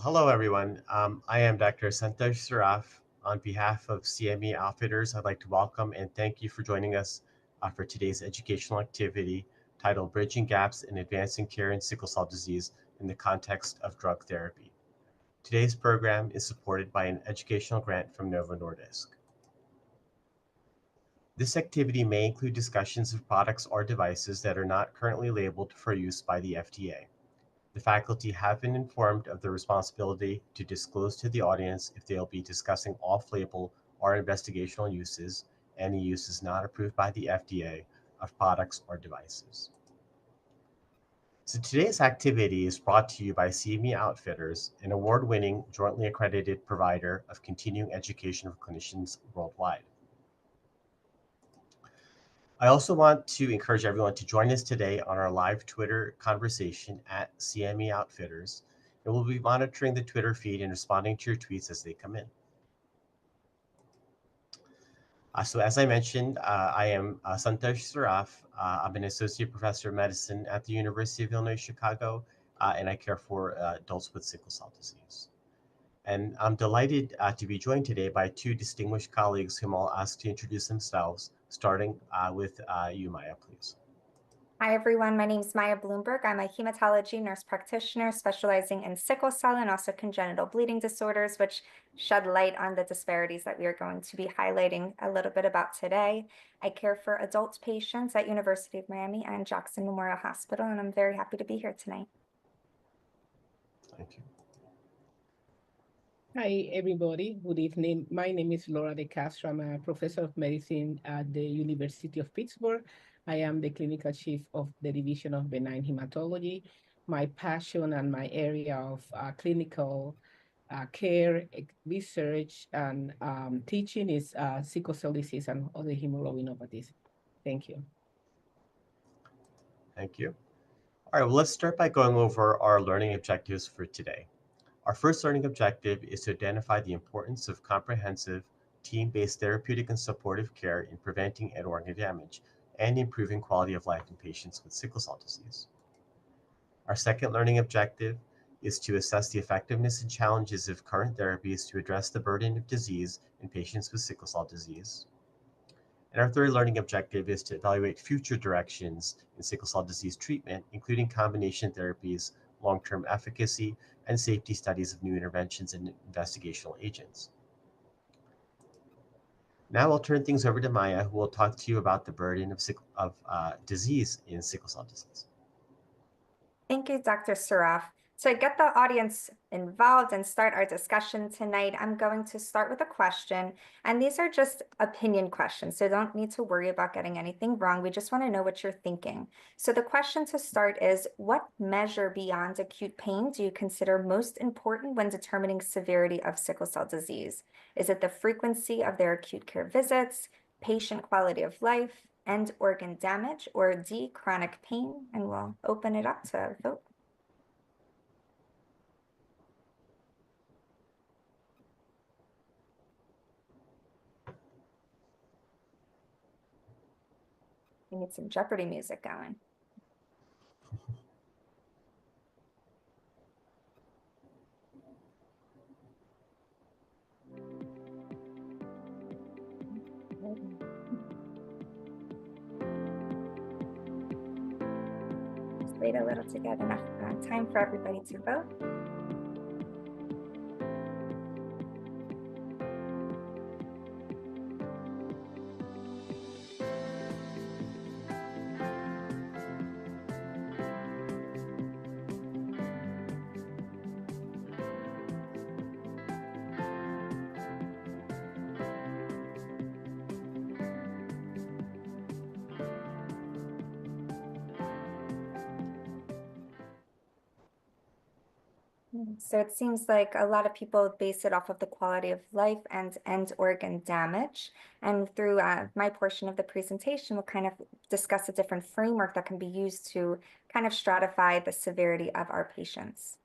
Hello everyone. I am Dr. Santosh Saraf. On behalf of CME Outfitters, I'd like to welcome and thank you for joining us for today's educational activity titled Bridging Gaps in Advancing Care in Sickle Cell Disease in the Context of Drug Therapy. Today's program is supported by an educational grant from Novo Nordisk. This activity may include discussions of products or devices that are not currently labeled for use by the FDA. The faculty have been informed of the responsibility to disclose to the audience if they'll be discussing off-label or investigational uses, any uses not approved by the FDA, of products or devices. So today's activity is brought to you by CME Outfitters, an award-winning, jointly accredited provider of continuing education for clinicians worldwide. I also want to encourage everyone to join us today on our live Twitter conversation at CME Outfitters, and we'll be monitoring the Twitter feed and responding to your tweets as they come in. So as I mentioned, I am Santosh Saraf. I'm an associate professor of medicine at the University of Illinois, Chicago, and I care for adults with sickle cell disease. And I'm delighted to be joined today by two distinguished colleagues whom I'll ask to introduce themselves, starting with you, Maya, please. Hi, everyone. My name is Maya Bloomberg. I'm a hematology nurse practitioner specializing in sickle cell and also congenital bleeding disorders, which shed light on the disparities that we are going to be highlighting a little bit about today. I care for adult patients at University of Miami and Jackson Memorial Hospital, and I'm very happy to be here tonight. Thank you. Hi, everybody. Good evening. My name is Laura De Castro. I'm a professor of medicine at the University of Pittsburgh. I am the clinical chief of the Division of Benign Hematology. My passion and my area of clinical care, research, and teaching is sickle cell disease and other hemoglobinopathies. Thank you. Thank you. All right, well, let's start by going over our learning objectives for today. Our first learning objective is to identify the importance of comprehensive, team-based therapeutic and supportive care in preventing end organ damage and improving quality of life in patients with sickle cell disease. Our second learning objective is to assess the effectiveness and challenges of current therapies to address the burden of disease in patients with sickle cell disease. And our third learning objective is to evaluate future directions in sickle cell disease treatment, including combination therapies, long-term efficacy, and safety studies of new interventions and investigational agents. Now I'll turn things over to Maya, who will talk to you about the burden of disease in sickle cell disease. Thank you, Dr. Saraf. To get the audience involved and start our discussion tonight, I'm going to start with a question. And these are just opinion questions, so don't need to worry about getting anything wrong. We just want to know what you're thinking. So the question to start is, what measure beyond acute pain do you consider most important when determining severity of sickle cell disease? Is it the frequency of their acute care visits, patient quality of life, end organ damage, or D, chronic pain? And we'll open it up to vote. We need some Jeopardy music going. Just wait a little to get enough time for everybody to vote. So it seems like a lot of people base it off of the quality of life and end organ damage. And through my portion of the presentation, we'll kind of discuss a different framework that can be used to kind of stratify the severity of our patients.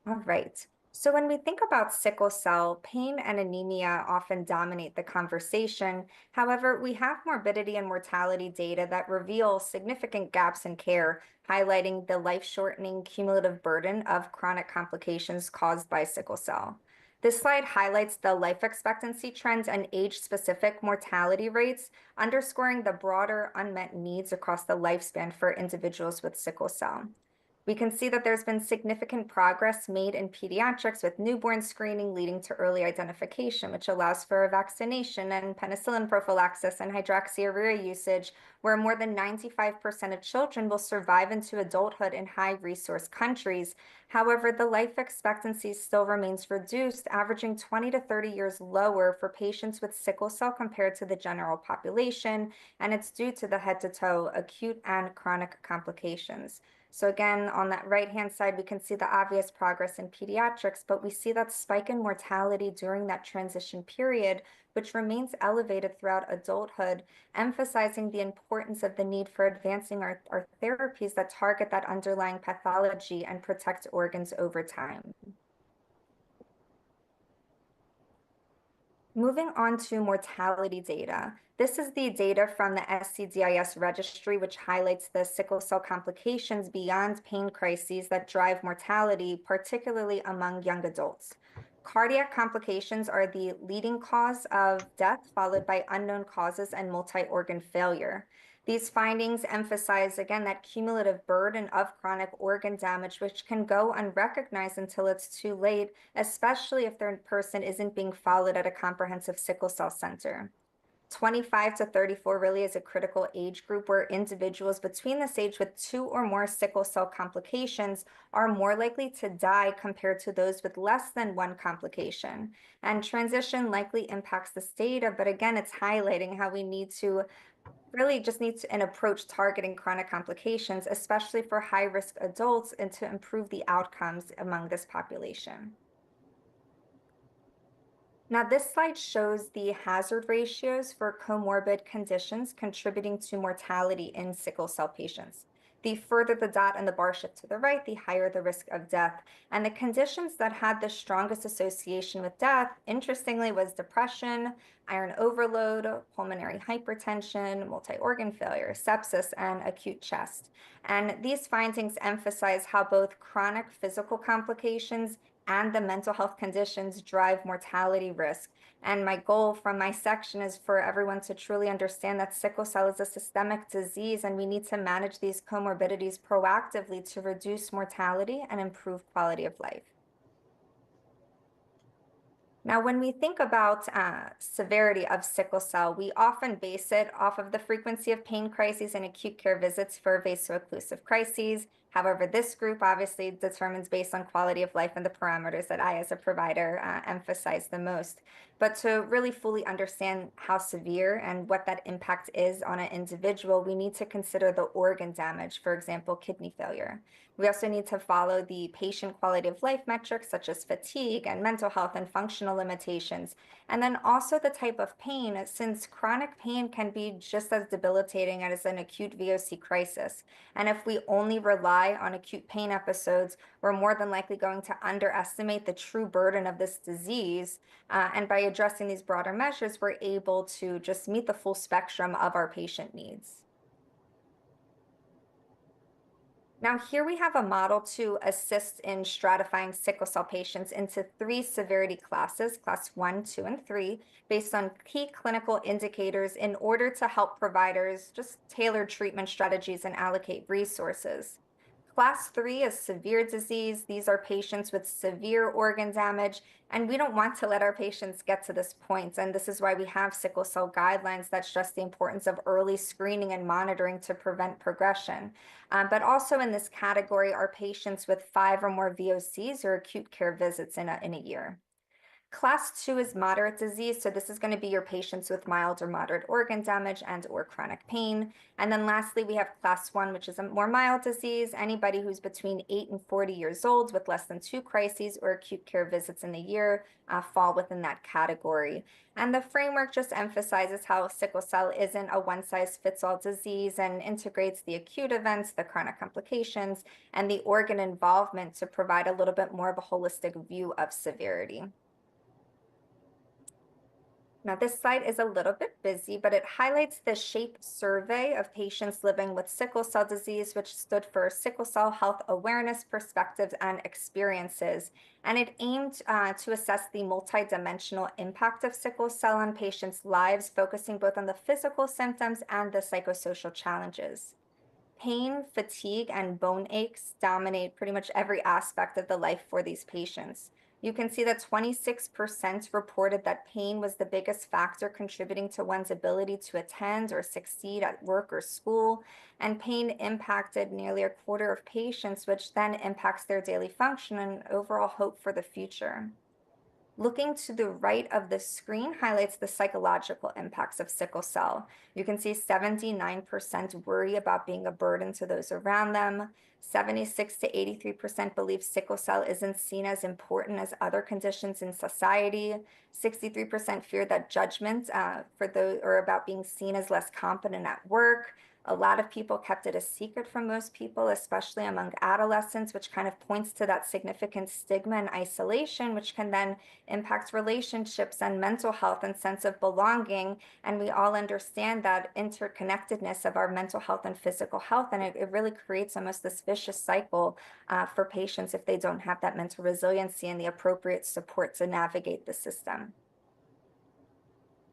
All right. So when we think about sickle cell, pain and anemia often dominate the conversation. However, we have morbidity and mortality data that reveal significant gaps in care, highlighting the life-shortening cumulative burden of chronic complications caused by sickle cell. This slide highlights the life expectancy trends and age-specific mortality rates, underscoring the broader unmet needs across the lifespan for individuals with sickle cell. We can see that there's been significant progress made in pediatrics with newborn screening leading to early identification, which allows for vaccination and penicillin prophylaxis and hydroxyurea usage, where more than 95% of children will survive into adulthood in high-resource countries. However, the life expectancy still remains reduced, averaging 20 to 30 years lower for patients with sickle cell compared to the general population, and it's due to the head-to-toe acute and chronic complications. So again, on that right-hand side, we can see the obvious progress in pediatrics, but we see that spike in mortality during that transition period, which remains elevated throughout adulthood, emphasizing the importance of the need for advancing our therapies that target that underlying pathology and protect organs over time. Moving on to mortality data. This is the data from the SCDIS registry, which highlights the sickle cell complications beyond pain crises that drive mortality, particularly among young adults. Cardiac complications are the leading cause of death, followed by unknown causes and multi-organ failure. These findings emphasize, again, that cumulative burden of chronic organ damage, which can go unrecognized until it's too late, especially if the person isn't being followed at a comprehensive sickle cell center. 25 to 34 really is a critical age group where individuals between this age with 2 or more sickle cell complications are more likely to die compared to those with less than 1 complication. And transition likely impacts this data, but again, it's highlighting how we need to really just need an approach targeting chronic complications, especially for high-risk adults, and to improve the outcomes among this population. Now, this slide shows the hazard ratios for comorbid conditions contributing to mortality in sickle cell patients. The further the dot and the bar shift to the right, the higher the risk of death. And the conditions that had the strongest association with death, interestingly, was depression, iron overload, pulmonary hypertension, multi-organ failure, sepsis, and acute chest. And these findings emphasize how both chronic physical complications and the mental health conditions drive mortality risk. And my goal from my section is for everyone to truly understand that sickle cell is a systemic disease, and we need to manage these comorbidities proactively to reduce mortality and improve quality of life. Now, when we think about severity of sickle cell, we often base it off of the frequency of pain crises and acute care visits for vaso-occlusive crises. However, this group obviously determines based on quality of life and the parameters that I, as a provider, emphasize the most. But to really fully understand how severe and what that impact is on an individual, we need to consider the organ damage, for example, kidney failure. We also need to follow the patient quality of life metrics such as fatigue and mental health and functional limitations. And then also the type of pain, since chronic pain can be just as debilitating as an acute VOC crisis. And if we only rely on acute pain episodes, we're more than likely going to underestimate the true burden of this disease. And by addressing these broader measures, we're able to just meet the full spectrum of our patient needs. Now, here we have a model to assist in stratifying sickle cell patients into 3 severity classes, class 1, 2, and 3, based on key clinical indicators in order to help providers just tailor treatment strategies and allocate resources. Class 3 is severe disease. These are patients with severe organ damage, and we don't want to let our patients get to this point. And this is why we have sickle cell guidelines that stress the importance of early screening and monitoring to prevent progression. But also in this category are patients with 5 or more VOCs or acute care visits in a year. Class 2 is moderate disease, so this is going to be your patients with mild or moderate organ damage and or chronic pain. And then lastly, we have class 1, which is a more mild disease. Anybody who's between 8 and 40 years old with less than 2 crises or acute care visits in the year fall within that category. And the framework just emphasizes how sickle cell isn't a one-size-fits-all disease and integrates the acute events, the chronic complications, and the organ involvement to provide a little bit more of a holistic view of severity. Now, this slide is a little bit busy, but it highlights the SHAPE survey of patients living with sickle cell disease, which stood for Sickle Cell Health Awareness, Perspectives, and Experiences. And it aimed to assess the multidimensional impact of sickle cell on patients' lives, focusing both on the physical symptoms and the psychosocial challenges. Pain, fatigue, and bone aches dominate pretty much every aspect of the life for these patients. You can see that 26% reported that pain was the biggest factor contributing to one's ability to attend or succeed at work or school, and pain impacted nearly a quarter of patients, which then impacts their daily function and overall hope for the future. Looking to the right of the screen highlights the psychological impacts of sickle cell. You can see 79% worry about being a burden to those around them. 76 to 83% believe sickle cell isn't seen as important as other conditions in society. 63% fear that judgment for those or about being seen as less competent at work. A lot of people kept it a secret from most people, especially among adolescents, which kind of points to that significant stigma and isolation, which can then impact relationships and mental health and sense of belonging. And we all understand that interconnectedness of our mental health and physical health. And it really creates almost this vicious cycle for patients if they don't have that mental resiliency and the appropriate support to navigate the system.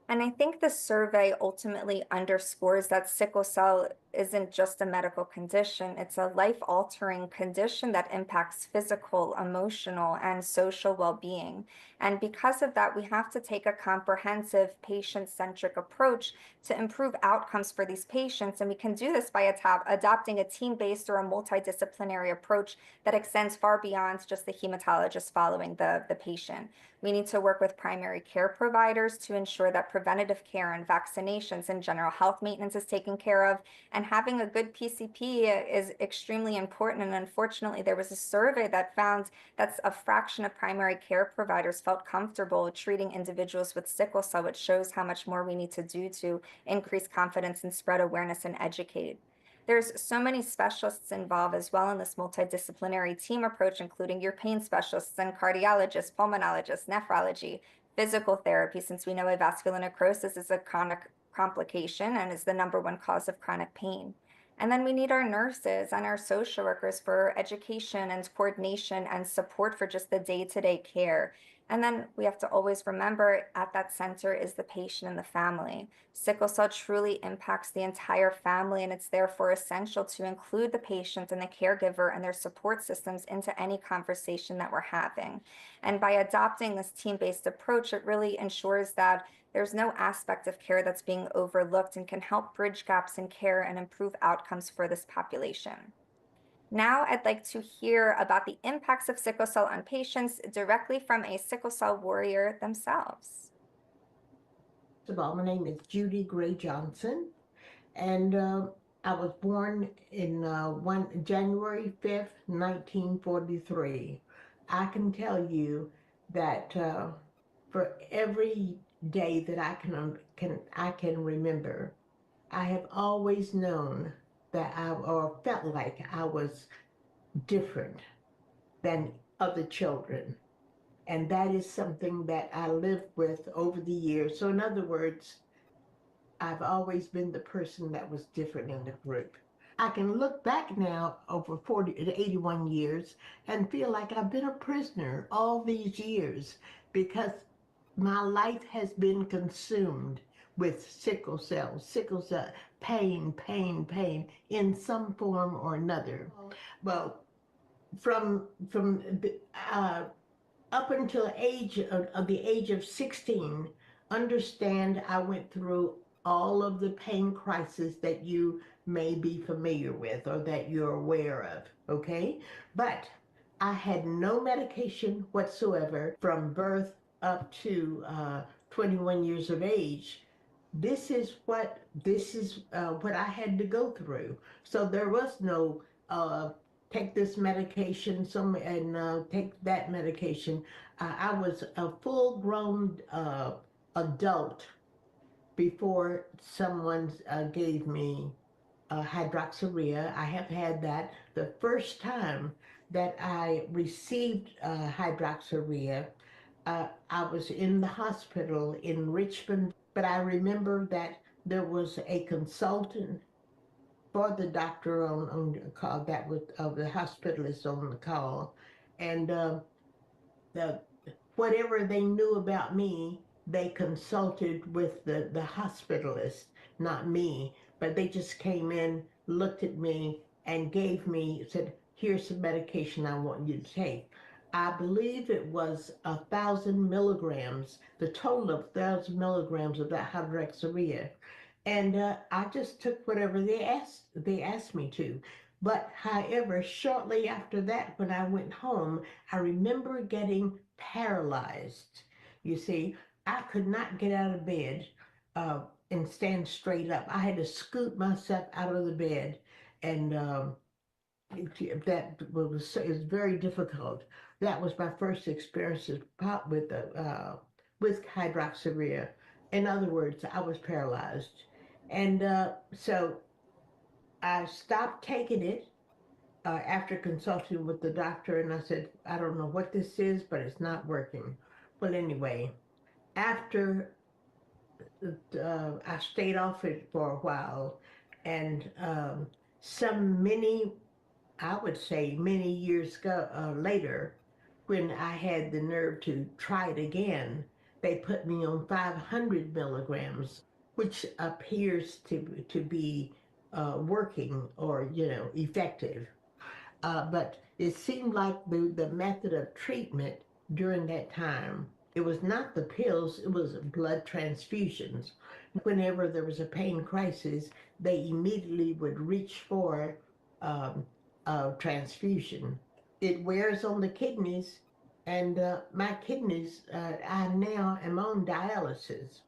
And I think the survey ultimately underscores that sickle cell isn't just a medical condition. It's a life-altering condition that impacts physical, emotional, and social well-being. And because of that, we have to take a comprehensive, patient-centric approach to improve outcomes for these patients. And we can do this by adopting a team-based or a multidisciplinary approach that extends far beyond just the hematologist following the patient. We need to work with primary care providers to ensure that preventative care and vaccinations and general health maintenance is taken care of. And having a good PCP is extremely important. And unfortunately, there was a survey that found that a fraction of primary care providers felt comfortable treating individuals with sickle cell, which shows how much more we need to do to increase confidence and spread awareness and educate. There's so many specialists involved as well in this multidisciplinary team approach, including your pain specialists and cardiologists, pulmonologists, nephrology, physical therapy, since we know avascular necrosis is a chronic complication and is the #1 cause of chronic pain. And then we need our nurses and our social workers for education and coordination and support for just the day-to-day care. And then we have to always remember at that center is the patient and the family. Sickle cell truly impacts the entire family, and it's therefore essential to include the patient and the caregiver and their support systems into any conversation that we're having. And by adopting this team-based approach, it really ensures that there's no aspect of care that's being overlooked and can help bridge gaps in care and improve outcomes for this population. Now I'd like to hear about the impacts of sickle cell on patients directly from a sickle cell warrior themselves. First of all, my name is Judy Gray Johnson, and I was born in January 5th, 1943. I can tell you that for every day that I can remember, I have always known that or felt like I was different than other children. And that is something that I lived with over the years. So in other words, I've always been the person that was different in the group. I can look back now over 40 to 81 years and feel like I've been a prisoner all these years because my life has been consumed with sickle cell, pain, pain in some form or another. Well, from up until the age of 16, understand I went through all of the pain crises that you may be familiar with or that you're aware of, okay? But I had no medication whatsoever from birth up to 21 years of age, this is what I had to go through. So there was no take this medication and take that medication. I was a full grown adult before someone gave me hydroxyurea. I have had that. The first time that I received hydroxyurea, I was in the hospital in Richmond, but I remember that there was a consultant for the doctor on the call, that was the hospitalist on the call, and the whatever they knew about me, they consulted with the hospitalist, not me. But they just came in, looked at me, and gave me, said, "Here's some medication I want you to take." I believe it was 1,000 milligrams, the total of 1,000 milligrams of that hydroxyurea, and I just took whatever they asked me to. But however, shortly after that, when I went home, I remember getting paralyzed. You see, I could not get out of bed uh, and stand straight up. I had to scoot myself out of the bed, and that was very difficult. That was my first experience with hydroxyurea. In other words, I was paralyzed, and so I stopped taking it after consulting with the doctor, and I said, "I don't know what this is, but it's not working." Well, anyway, after I stayed off it for a while, and some many, I would say many years later, when I had the nerve to try it again, they put me on 500 milligrams, which appears to be working, or effective. But it seemed like the method of treatment during that time, it was not the pills, it was blood transfusions. Whenever there was a pain crisis, they immediately would reach for um, a transfusion. It wears on the kidneys, and my kidneys, I now am on dialysis.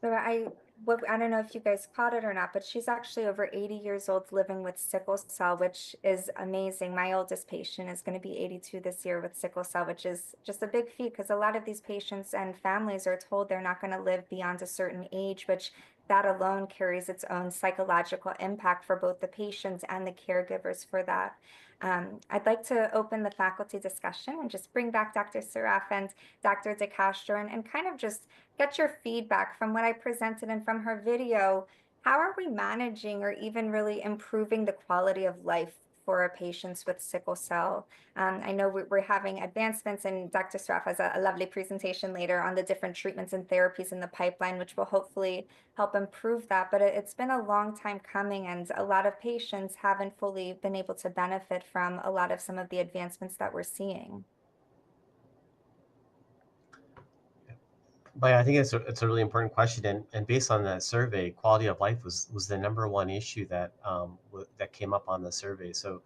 So I don't know if you guys caught it or not, but she's actually over 80 years old living with sickle cell, which is amazing. My oldest patient is going to be 82 this year with sickle cell, which is just a big feat because a lot of these patients and families are told they're not going to live beyond a certain age, which that alone carries its own psychological impact for both the patients and the caregivers for that. I'd like to open the faculty discussion and just bring back Dr. Saraf and Dr. DeCastro and kind of just get your feedback from what I presented and from her video. How are we managing or even really improving the quality of life for our patients with sickle cell? I know we're having advancements, and Dr. Straff has a lovely presentation later on the different treatments and therapies in the pipeline, which will hopefully help improve that. But it's been a long time coming, and a lot of patients haven't fully been able to benefit from a lot of some of the advancements that we're seeing. But I think it's a really important question, and based on that survey, quality of life was the number one issue that that came up on the survey. So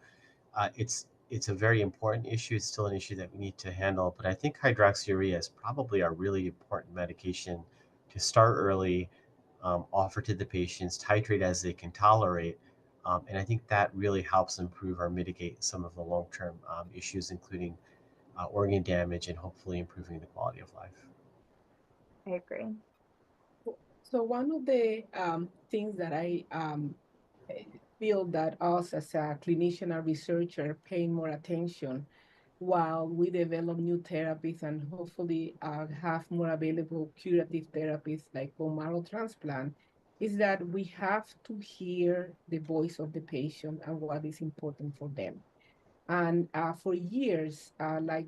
it's a very important issue. It's still an issue that we need to handle. But I think hydroxyurea is probably a really important medication to start early, offer to the patients, titrate as they can tolerate, and I think that really helps improve or mitigate some of the long-term issues, including organ damage and hopefully improving the quality of life. I agree. So one of the things that I feel that us as a clinician and researcher paying more attention while we develop new therapies and hopefully have more available curative therapies like bone marrow transplant is that we have to hear the voice of the patient and what is important for them. And for years, like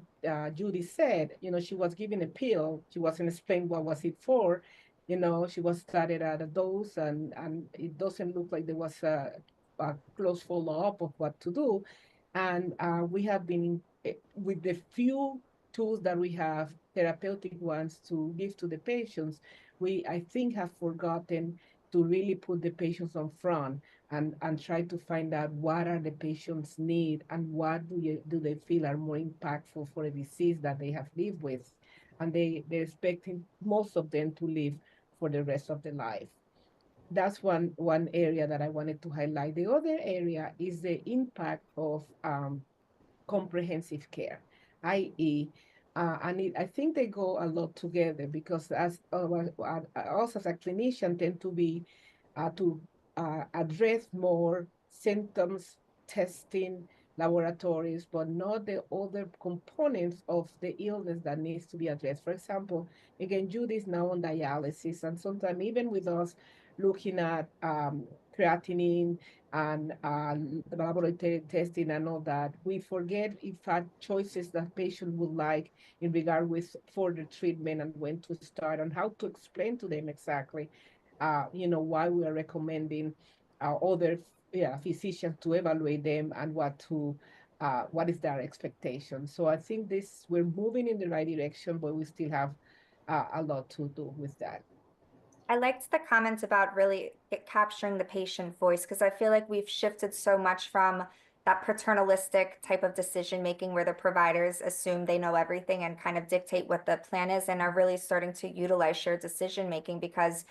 Judy said, she was given a pill. She wasn't explained what was it for. She was started at a dose, and it doesn't look like there was a close follow-up of what to do. And we have been, with the few tools that we have, therapeutic ones to give to the patients, we, I think, have forgotten to really put the patients on front and try to find out what are the patient's need and what do they feel are more impactful for a disease that they have lived with. And they're expecting most of them to live for the rest of their life. That's one area that I wanted to highlight. The other area is the impact of comprehensive care, i.e., I think they go a lot together because as us as a clinician tend to be to address more symptoms, testing, laboratories, but not the other components of the illness that needs to be addressed. For example, again, Judy is now on dialysis, and sometimes even with us looking at creatinine and laboratory testing and all that, we forget in fact choices that patient would like in regard with further treatment and when to start and how to explain to them exactly, why we are recommending other physicians to evaluate them and what is their expectation. So I think we're moving in the right direction, but we still have a lot to do with that. I liked the comments about really capturing the patient voice because I feel like we've shifted so much from that paternalistic type of decision making where the providers assume they know everything and kind of dictate what the plan is and are really starting to utilize shared decision making because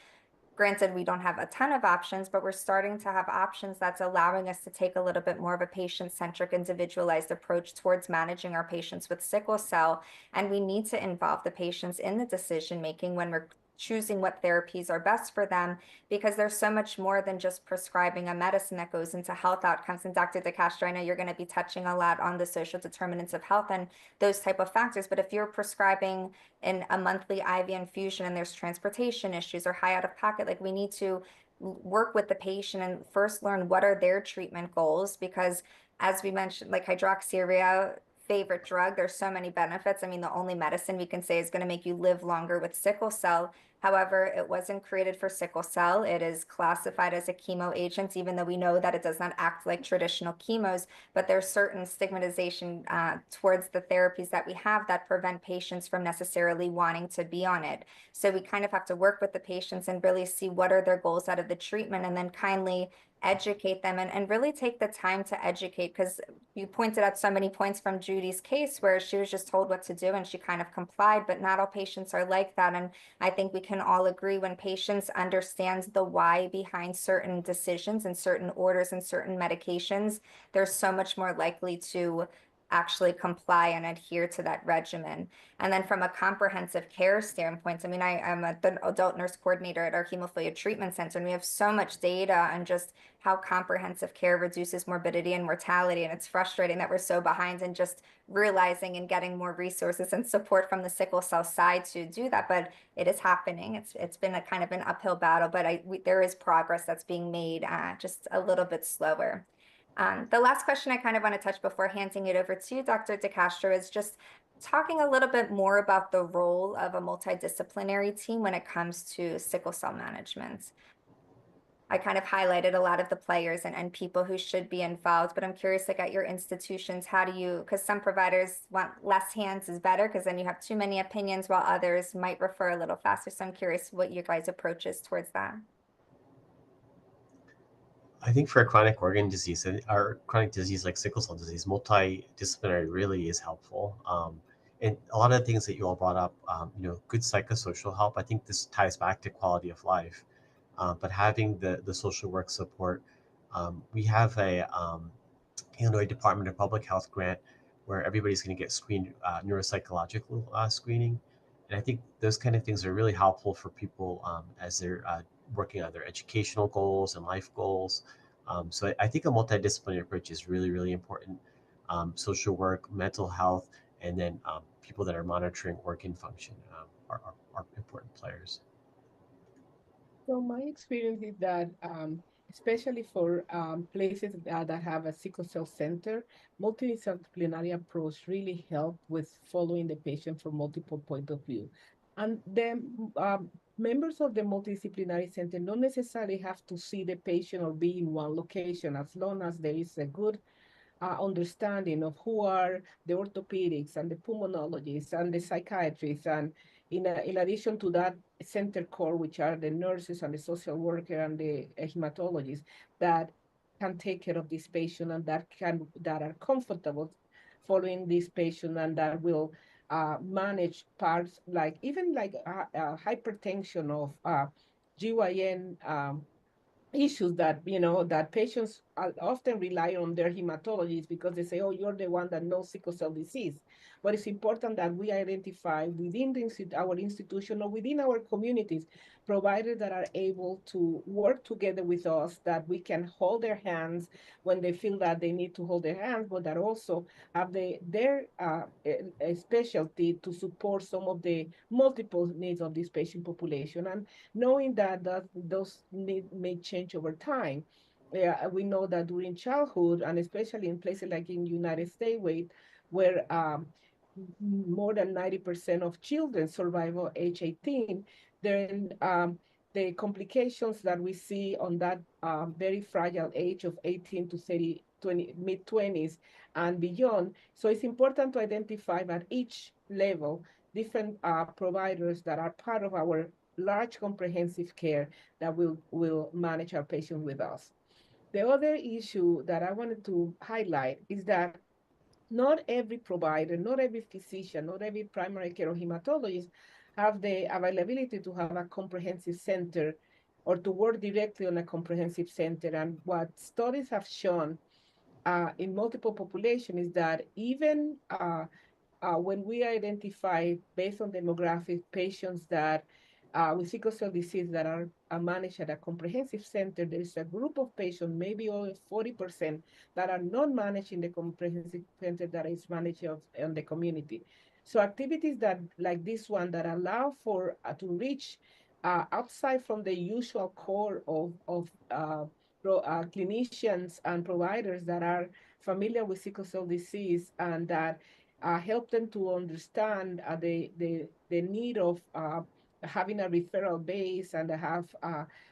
granted, we don't have a ton of options, but we're starting to have options that's allowing us to take a little bit more of a patient-centric, individualized approach towards managing our patients with sickle cell. And we need to involve the patients in the decision-making when we're choosing what therapies are best for them, because there's so much more than just prescribing a medicine that goes into health outcomes. And Dr. DeCastro, I know you're going to be touching a lot on the social determinants of health and those type of factors, but if you're prescribing in a monthly IV infusion and there's transportation issues or high out of pocket, like we need to work with the patient and first learn what are their treatment goals, because as we mentioned, like hydroxyurea, favorite drug, there's so many benefits. I mean, the only medicine we can say is going to make you live longer with sickle cell. However, it wasn't created for sickle cell. It is classified as a chemo agent, even though we know that it does not act like traditional chemos, but there's certain stigmatization towards the therapies that we have that prevent patients from necessarily wanting to be on it. So we kind of have to work with the patients and really see what are their goals out of the treatment and then kindly educate them and really take the time to educate, because you pointed out so many points from Judy's case where she was just told what to do and she kind of complied, but not all patients are like that. And I think we can all agree when patients understand the why behind certain decisions and certain orders and certain medications, they're so much more likely to actually comply and adhere to that regimen. And then from a comprehensive care standpoint, I mean, I'm the adult nurse coordinator at our hemophilia treatment center, and we have so much data on just how comprehensive care reduces morbidity and mortality. And it's frustrating that we're so behind in just realizing and getting more resources and support from the sickle cell side to do that. But it is happening. It's been a kind of an uphill battle, but there is progress that's being made, just a little bit slower. The last question I kind of want to touch before handing it over to you, Dr. DeCastro, is just talking a little bit more about the role of a multidisciplinary team when it comes to sickle cell management. I kind of highlighted a lot of the players and people who should be involved, but I'm curious, like at your institutions, how do you, because some providers want less hands is better because then you have too many opinions while others might refer a little faster. So I'm curious what your guys' approach is towards that. I think for a chronic organ disease or chronic disease like sickle cell disease, multidisciplinary really is helpful. And a lot of the things that you all brought up, good psychosocial help. I think this ties back to quality of life. But having the social work support, we have a Illinois Department of Public Health grant where everybody's going to get screened neuropsychological screening, and I think those kind of things are really helpful for people as they're working on their educational goals and life goals. So I think a multidisciplinary approach is really, really important. Social work, mental health, and then people that are monitoring organ function are important players. So my experience is that, especially for places that have a sickle cell center, multidisciplinary approach really help with following the patient from multiple point of view. And then members of the multidisciplinary center don't necessarily have to see the patient or be in one location, as long as there is a good understanding of who are the orthopedics and the pulmonologists and the psychiatrists, and in addition to that center core, which are the nurses and the social worker and the hematologists, that can take care of this patient and that are comfortable following this patient and that will manage parts like even like hypertension of GYN issues that that patients often rely on their hematologists because they say, oh, you're the one that knows sickle cell disease. But it's important that we identify within our institution or within our communities providers that are able to work together with us, that we can hold their hands when they feel that they need to hold their hands, but that also have their specialty to support some of the multiple needs of this patient population. And knowing that those needs may change over time. Yeah, we know that during childhood, and especially in places like in United States, where more than 90% of children survive at age 18, then the complications that we see on that very fragile age of 18 to 30, mid-20s and beyond. So it's important to identify at each level different providers that are part of our large comprehensive care that will manage our patient with us. The other issue that I wanted to highlight is that not every provider, not every physician, not every primary care or hematologist have the availability to have a comprehensive center or to work directly on a comprehensive center. And what studies have shown in multiple populations is that even when we identify based on demographic patients that with sickle cell disease that are managed at a comprehensive center, there is a group of patients, maybe over 40%, that are not managed in the comprehensive center that is managed on the community. So activities that like this one that allow for to reach outside from the usual core of clinicians and providers that are familiar with sickle cell disease and that help them to understand the need of having a referral base and have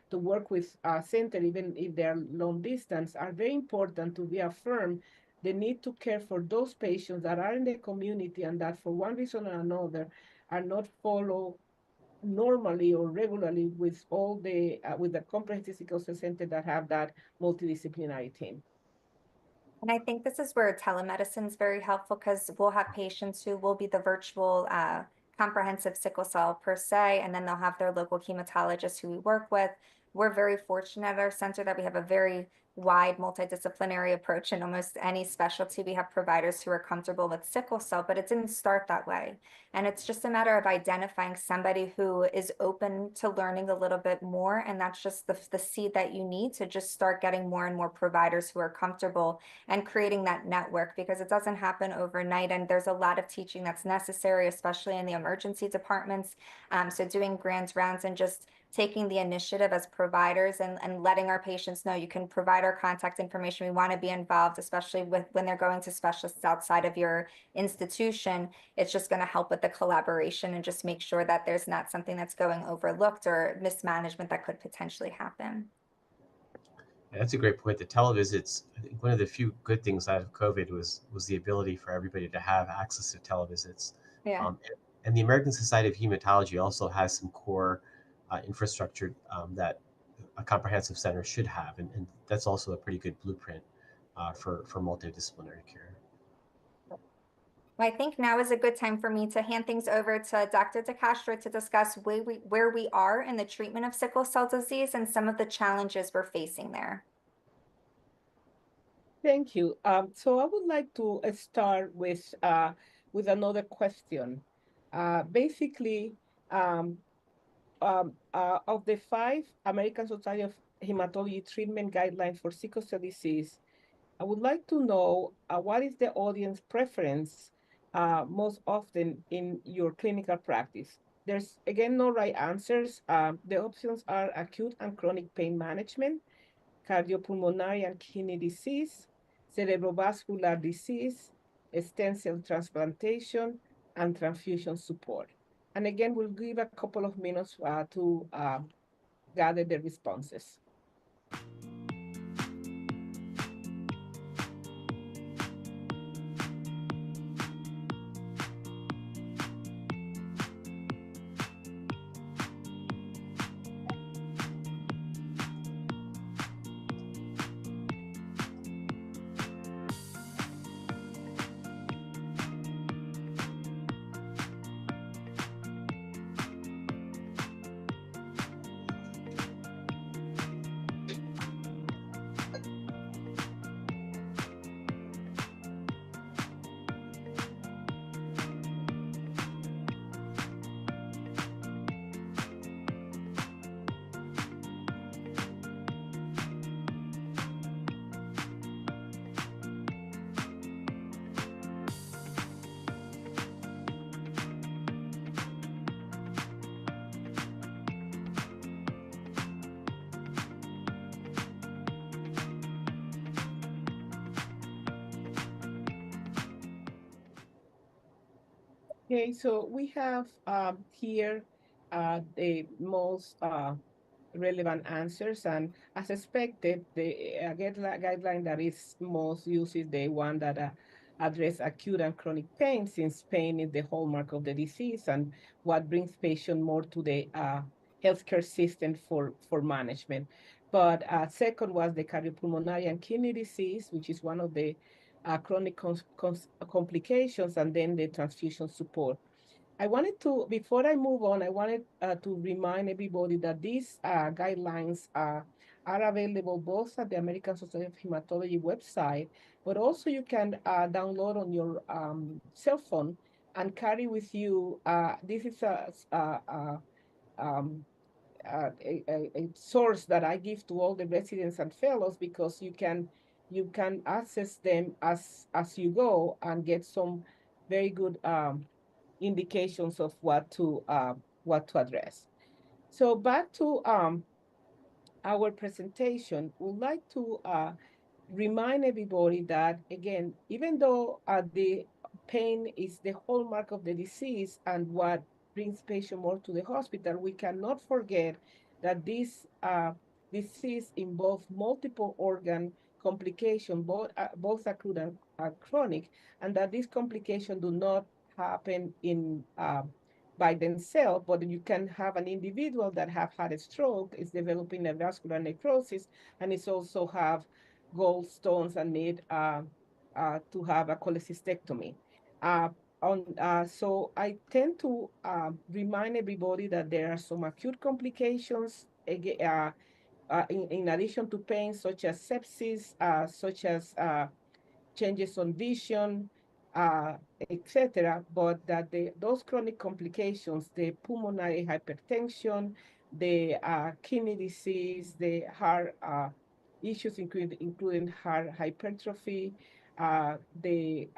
to work with a center, even if they're long distance, are very important to reaffirm the need to care for those patients that are in the community and that for one reason or another are not followed normally or regularly with all with the comprehensive sickle cell center that have that multidisciplinary team. And I think this is where telemedicine is very helpful because we'll have patients who will be the virtual comprehensive sickle cell per se, and then they'll have their local hematologist who we work with. We're very fortunate at our center that we have a very wide multidisciplinary approach in almost any specialty. We have providers who are comfortable with sickle cell, but it didn't start that way. And it's just a matter of identifying somebody who is open to learning a little bit more. And that's just the seed that you need to just start getting more and more providers who are comfortable and creating that network, because it doesn't happen overnight. And there's a lot of teaching that's necessary, especially in the emergency departments. So doing grand rounds and just taking the initiative as providers and letting our patients know you can provide our contact information. We want to be involved, especially when they're going to specialists outside of your institution. It's just going to help with the collaboration and just make sure that there's not something that's going overlooked or mismanagement that could potentially happen. Yeah, that's a great point. The televisits, I think one of the few good things out of COVID was the ability for everybody to have access to televisits. Yeah. And the American Society of Hematology also has some core infrastructure that a comprehensive center should have, and that's also a pretty good blueprint for multidisciplinary care. Well, I think now is a good time for me to hand things over to Dr. DeCastro to discuss where we are in the treatment of sickle cell disease and some of the challenges we're facing there. Thank you. So I would like to start with another question. Basically, of the 5 American Society of Hematology treatment guidelines for sickle cell disease, I would like to know what is the audience preference most often in your clinical practice. There's, again, no right answers. The options are acute and chronic pain management, cardiopulmonary and kidney disease, cerebrovascular disease, stem cell transplantation, and transfusion support. And again, we'll give a couple of minutes to gather the responses. Okay, so we have here the most relevant answers, and as expected, the guideline that is most used is the one that address acute and chronic pain, since pain is the hallmark of the disease and what brings patient more to the healthcare system for management. But second was the cardiopulmonary and kidney disease, which is one of the chronic complications, and then the transfusion support. I wanted to, before I move on, I wanted to remind everybody that these guidelines are available both at the American Society of Hematology website, but also you can download on your cell phone and carry with you. This is um, a source that I give to all the residents and fellows, because you can access them as you go and get some very good indications of what to address. So back to our presentation, we'd like to remind everybody that, again, even though the pain is the hallmark of the disease and what brings patient more to the hospital, we cannot forget that this disease involves multiple organ complications, both acute and chronic, and that these complications do not happen in by themselves, but you can have an individual that have had a stroke, is developing a vascular necrosis, and it's also have gallstones and need to have a cholecystectomy. Uh, so I tend to remind everybody that there are some acute complications in addition to pain, such as sepsis, such as changes on vision, etc. But that those chronic complications, the pulmonary hypertension, the kidney disease, the heart issues, including heart hypertrophy, the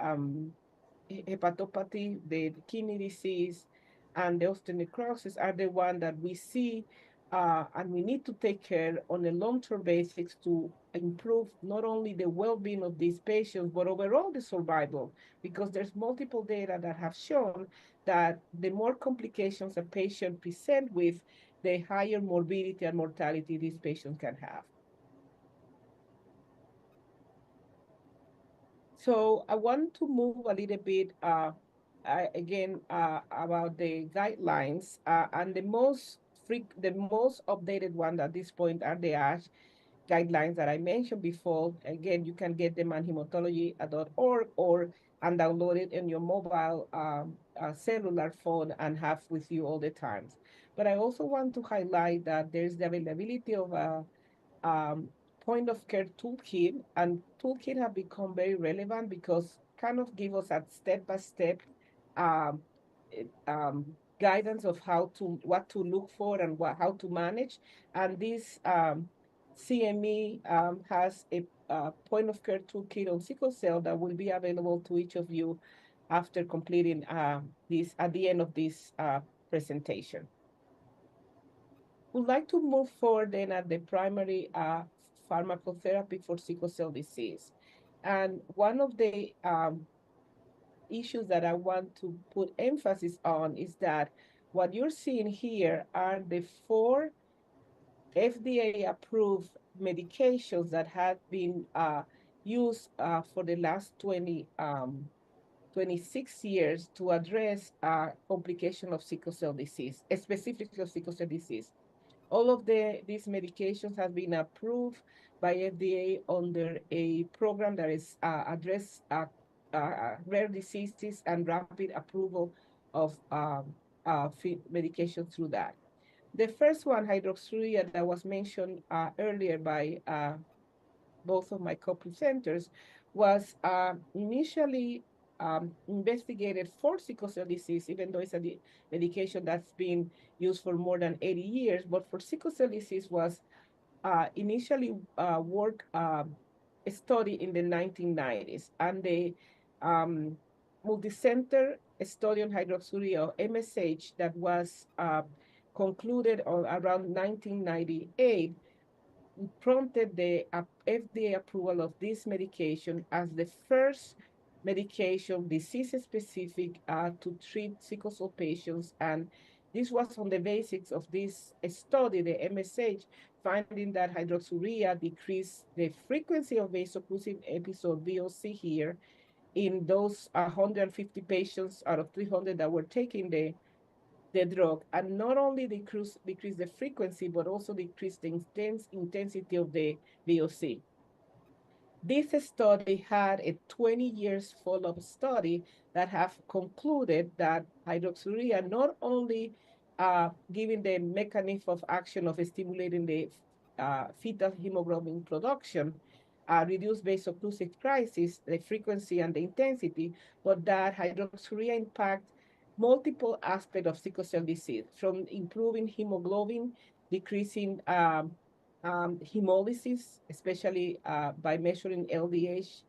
hepatopathy, the kidney disease, and the osteonecrosis are the one that we see, and we need to take care on a long-term basis to improve not only the well-being of these patients, but overall the survival, because there's multiple data that have shown that the more complications a patient present with, the higher morbidity and mortality these patients can have. So I want to move a little bit again about the guidelines, and the most updated one at this point are the ASH guidelines that I mentioned before. Again, you can get them on hematology.org or and download it in your mobile cellular phone and have with you all the times. But I also want to highlight that there's the availability of a um, point of care toolkit, and toolkit have become very relevant because kind of give us a step-by-step um, guidance of what to look for and how to manage. And this CME has a point of care toolkit on sickle cell that will be available to each of you after completing this at the end of this presentation. Would like to move forward then at the primary pharmacotherapy for sickle cell disease. And one of the issues that I want to put emphasis on is that what you're seeing here are the 4 FDA-approved medications that have been used for the last 26 years to address complication of sickle cell disease, specifically of sickle cell disease. All of these medications have been approved by FDA under a program that is address rare diseases and rapid approval of medication through that. The first one, hydroxyurea, that was mentioned earlier by both of my co-presenters, was initially investigated for sickle cell disease, even though it's a medication that's been used for more than 80 years. But for sickle cell disease was initially study in the 1990s, and the um, multicenter study on hydroxyurea, or MSH, that was concluded around 1998 prompted the FDA approval of this medication as the first medication, disease-specific, to treat sickle cell patients. And this was on the basis of this study, the MSH, finding that hydroxyurea decreased the frequency of vaso-occlusive episode, VOC here, in those 150 patients out of 300 that were taking the drug, and not only decrease the frequency, but also decrease the intensity of the VOC. This study had a 20 years follow-up study that have concluded that hydroxyurea not only giving the mechanism of action of stimulating the fetal hemoglobin production, reduce vaso-occlusive crisis, the frequency and the intensity, but that hydroxyurea impact multiple aspects of sickle cell disease, from improving hemoglobin, decreasing hemolysis, especially by measuring LDH,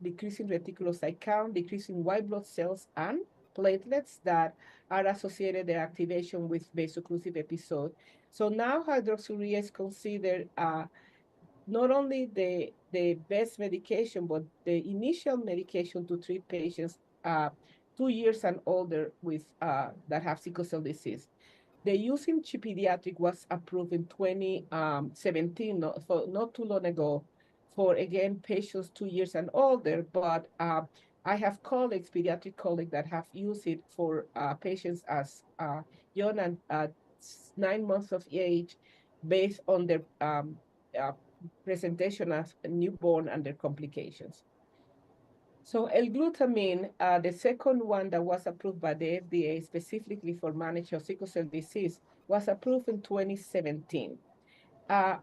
decreasing reticulocyte count, decreasing white blood cells and platelets that are associated the activation with vaso-occlusive episode. So now hydroxyurea is considered not only the best medication, but the initial medication to treat patients 2 years and older with that have sickle cell disease. The use in pediatric was approved in 2017, not too long ago, for again patients 2 years and older. But I have colleagues, pediatric colleagues, that have used it for patients as young and 9 months of age, based on their uh, presentation as a newborn and their complications. So L-glutamine, the second one that was approved by the FDA specifically for management of sickle cell disease, was approved in 2017.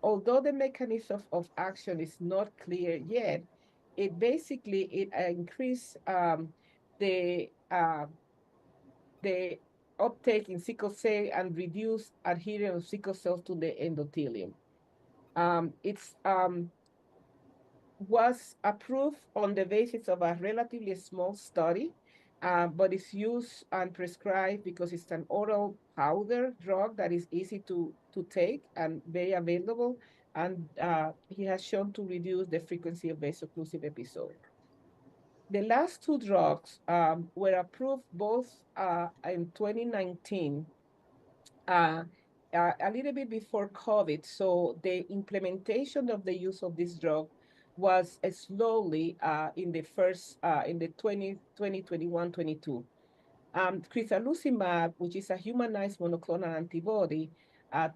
Although the mechanism of action is not clear yet, it increased the uptake in sickle cell and reduce adherence of sickle cells to the endothelium. It's was approved on the basis of a relatively small study, but it's used and prescribed because it's an oral powder drug that is easy to take and very available, and he has shown to reduce the frequency of vaso-occlusive episode. The last two drugs were approved both in 2019, uh, a little bit before COVID. So the implementation of the use of this drug was slowly in the first, in the 2021, 22. Crizanlizumab, which is a humanized monoclonal antibody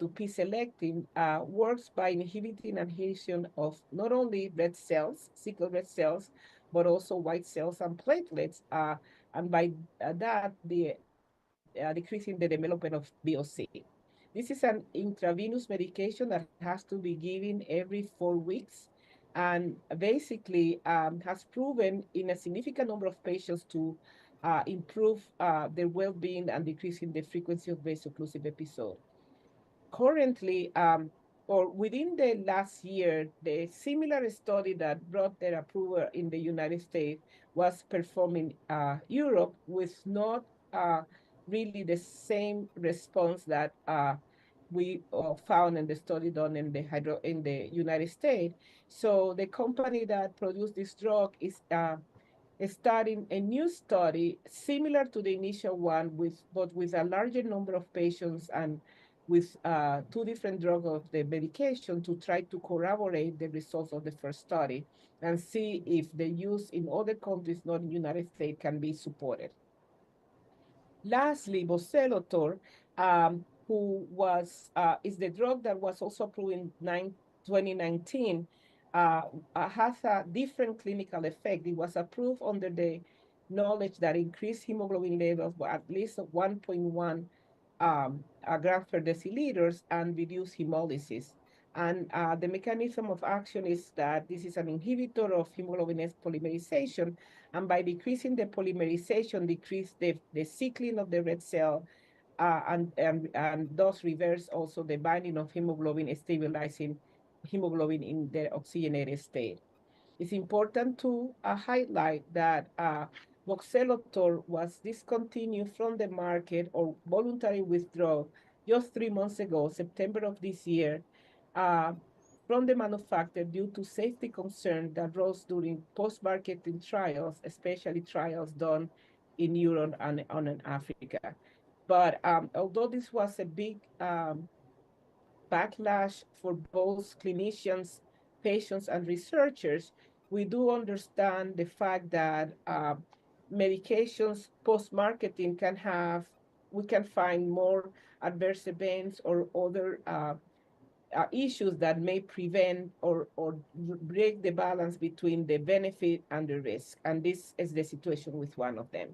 to P-selectin, works by inhibiting adhesion of not only red cells, sickle red cells, but also white cells and platelets, and by that, decreasing the development of VOC. This is an intravenous medication that has to be given every 4 weeks, and basically has proven in a significant number of patients to improve their well-being and decreasing the frequency of vaso-occlusive episode. Currently, or within the last year, the similar study that brought their approval in the United States was performed in Europe, with not uh, really the same response that we found in the study done in the United States. So the company that produced this drug is starting a new study similar to the initial one, but with a larger number of patients and with two different drugs of the medication, to try to corroborate the results of the first study and see if the use in other countries, not in the United States, can be supported. Lastly, Voxelotor, who is the drug that was also approved in 2019, has a different clinical effect. It was approved under the knowledge that increased hemoglobin levels by at least 1.1 grams per deciliters and reduce hemolysis. And the mechanism of action is that this is an inhibitor of hemoglobin S polymerization, and by decreasing the polymerization, decrease the cycling of the red cell, and thus reverse also the binding of hemoglobin, stabilizing hemoglobin in the oxygenated state. It's important to highlight that Voxelotor was discontinued from the market or voluntary withdrawal just 3 months ago, September of this year, uh, from the manufacturer due to safety concerns that rose during post-marketing trials, especially trials done in Europe and in Africa. But although this was a big backlash for both clinicians, patients, and researchers, we do understand the fact that medications post-marketing can have, we can find more adverse events or other issues that may prevent or break the balance between the benefit and the risk. And this is the situation with one of them.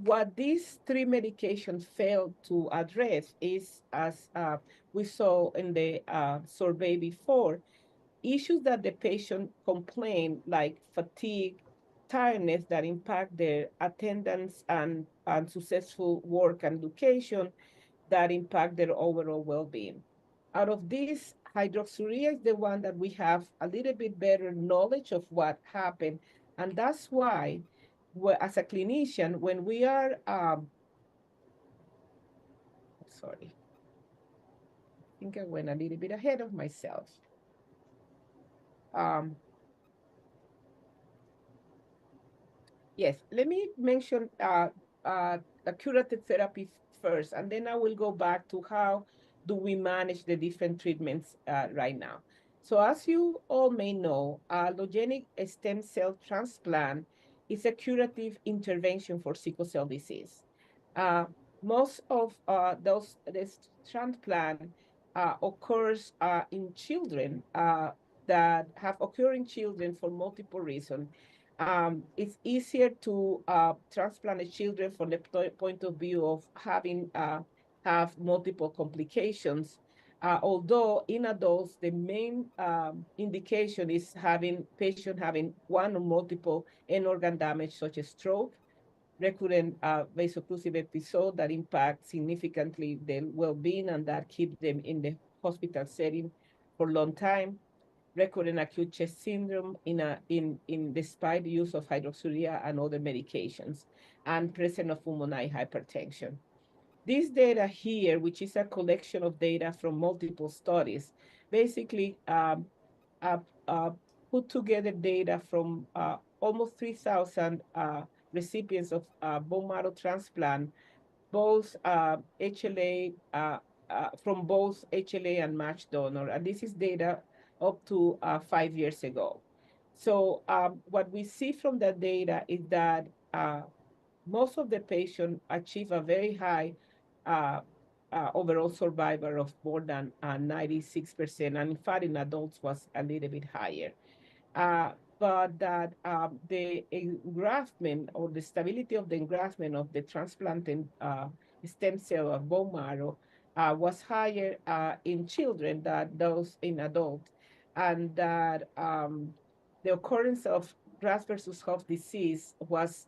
What these three medications failed to address is, as we saw in the survey before, issues that the patient complain, like fatigue, tiredness that impact their attendance and successful work and education, that impact their overall well-being. Out of this, hydroxyurea is the one that we have a little bit better knowledge of what happened. And that's why, as a clinician, when we are, sorry, I think I went a little bit ahead of myself. Um, Yes, let me mention a curative therapy first, and then I will go back to how do we manage the different treatments right now. So as you all may know, allogenic stem cell transplant is a curative intervention for sickle cell disease. Uh, Most of this transplant occurs in children that have occurring children for multiple reasons. It's easier to transplant children from the point of view of having have multiple complications. Although in adults, the main indication is having patient having one or multiple end organ damage, such as stroke, recurrent vaso-occlusive episode that impact significantly their well-being and that keep them in the hospital setting for a long time, recurrent acute chest syndrome in despite the use of hydroxyurea and other medications, and presence of pulmonary hypertension. This data here, which is a collection of data from multiple studies, basically uh, uh, put together data from almost 3,000 recipients of bone marrow transplant, both HLA, from both HLA and matched donor. And this is data up to 5 years ago. So what we see from the data is that most of the patients achieve a very high uh, overall survival of more than 96%. And in fact, in adults was a little bit higher. But that the engraftment or the stability of the engraftment of the transplanted stem cell of bone marrow was higher in children than those in adults. And that the occurrence of graft versus host disease was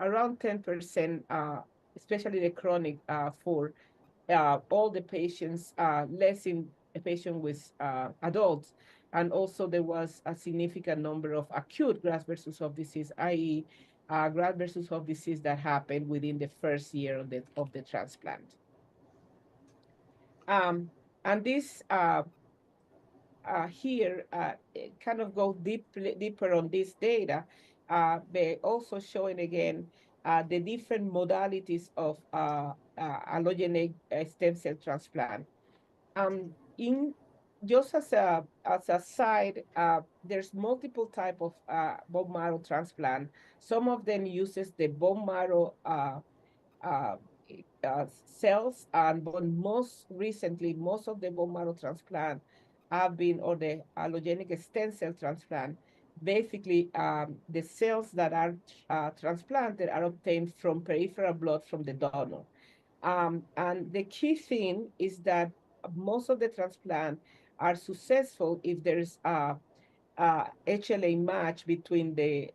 around 10%, especially the chronic for all the patients, less in a patient with adults. And also there was a significant number of acute graft versus host disease, i.e. Graft versus host disease that happened within the first year of the transplant. And this here kind of go deeper on this data, they also showing again the different modalities of allogeneic stem cell transplant. In just as a side, there's multiple type of bone marrow transplant. Some of them uses the bone marrow uh, cells, but most recently, most of the bone marrow transplant have been, or the allogenic stem cell transplant, basically the cells that are transplanted are obtained from peripheral blood from the donor. And the key thing is that most of the transplant are successful if there's a HLA match between the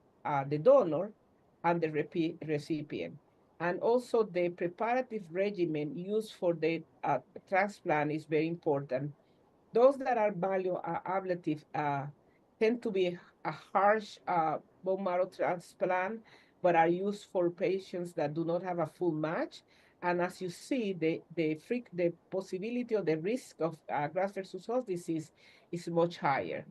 donor and the recipient. And also the preparative regimen used for the transplant is very important. Those that are ablative tend to be a harsh bone marrow transplant, but are used for patients that do not have a full match. And as you see, the possibility or the risk of graft versus host disease is much higher.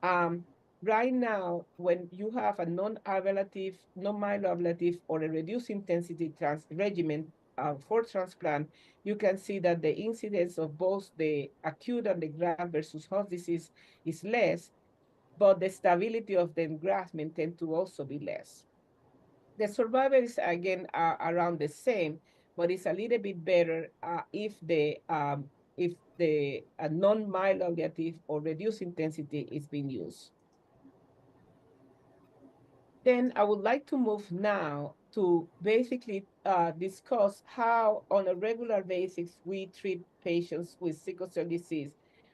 Um, right now, when you have a non-ablative, non-myeloablative, or a reduced intensity regimen for transplant, you can see that the incidence of both the acute and the graft versus host disease is less, but the stability of the engraftment tend to also be less. The survival is again around the same, but it's a little bit better if the non-myeloablative or reduced intensity is being used. Then I would like to move now to basically discuss how on a regular basis we treat patients with sickle cell disease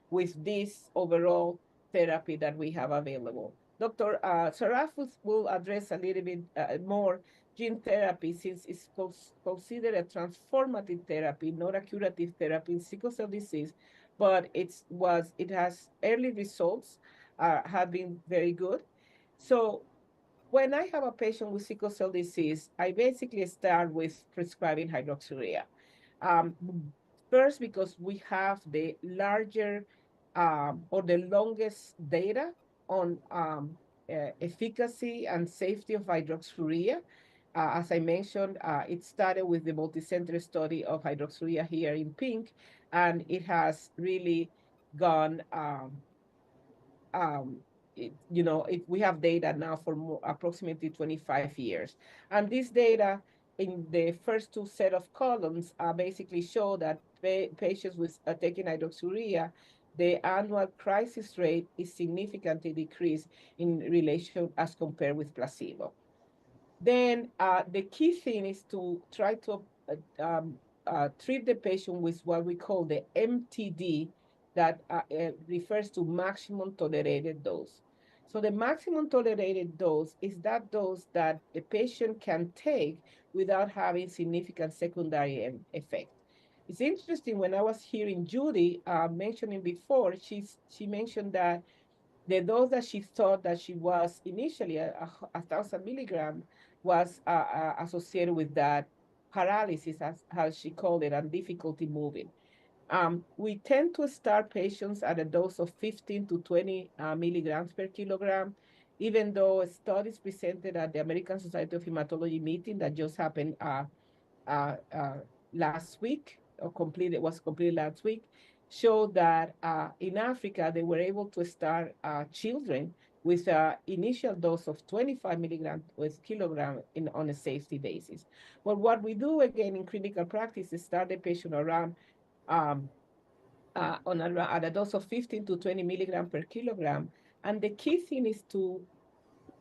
with this overall therapy that we have available. Dr. Sarafus will address a little bit more gene therapy since it's considered a transformative therapy, not a curative therapy in sickle cell disease, but it has early results, have been very good. So when I have a patient with sickle cell disease, I basically start with prescribing hydroxyurea. Um, First, because we have the larger or the longest data on efficacy and safety of hydroxyurea. As I mentioned, it started with the multicenter study of hydroxyurea here in pink, and it has really gone um, we have data now for approximately 25 years. And this data in the first two set of columns basically show that patients with taking hydroxyurea, the annual crisis rate is significantly decreased in relation as compared with placebo. Then the key thing is to try to treat the patient with what we call the MTD, that refers to maximum tolerated dose. So the maximum tolerated dose is that dose that the patient can take without having significant secondary effect. It's interesting, when I was hearing Judy mentioning before, she mentioned that the dose that she thought that she was initially 1,000 milligrams was associated with that paralysis, as she called it, and difficulty moving. We tend to start patients at a dose of 15 to 20 milligrams per kilogram, even though studies presented at the American Society of Hematology meeting that just happened uh, uh, last week, or was completed last week, showed that in Africa, they were able to start children with an initial dose of 25 milligrams per kilogram on a safety basis. But what we do again in clinical practice is start the patient around um, at a dose of 15 to 20 milligrams per kilogram. And the key thing is to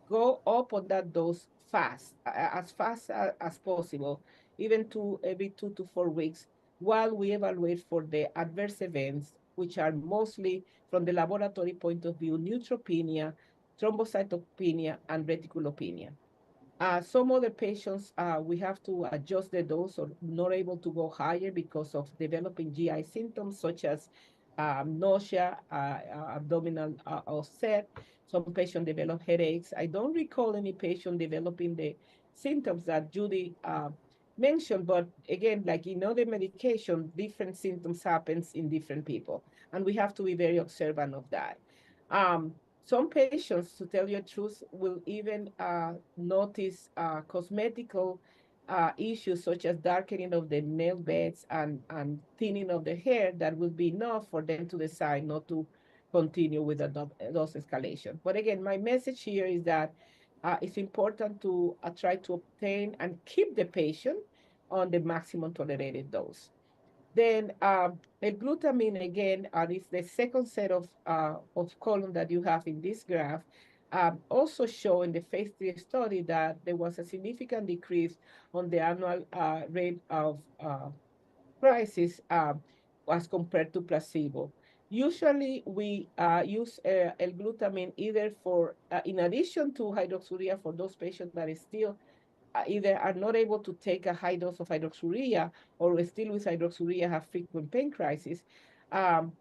go up on that dose fast as possible, even to every 2 to 4 weeks, while we evaluate for the adverse events, which are mostly from the laboratory point of view, neutropenia, thrombocytopenia, and reticulopenia. Some other patients, we have to adjust the dose or not able to go higher because of developing GI symptoms such as nausea, abdominal upset. Some patients develop headaches. I don't recall any patient developing the symptoms that Judy mentioned, but again, like in other medication, different symptoms happens in different people, and we have to be very observant of that. Some patients, to tell you the truth, will even notice cosmetical issues such as darkening of the nail beds and thinning of the hair that will be enough for them to decide not to continue with the dose escalation. But again, my message here is that it's important to try to obtain and keep the patient on the maximum tolerated dose. Then L-glutamine again is the second set of column that you have in this graph. Also show in the phase 3 study that there was a significant decrease on the annual rate of crisis as compared to placebo. Usually we use L-glutamine either for, in addition to hydroxyurea for those patients that is still either are not able to take a high dose of hydroxyurea or still with hydroxyurea have frequent pain crises. But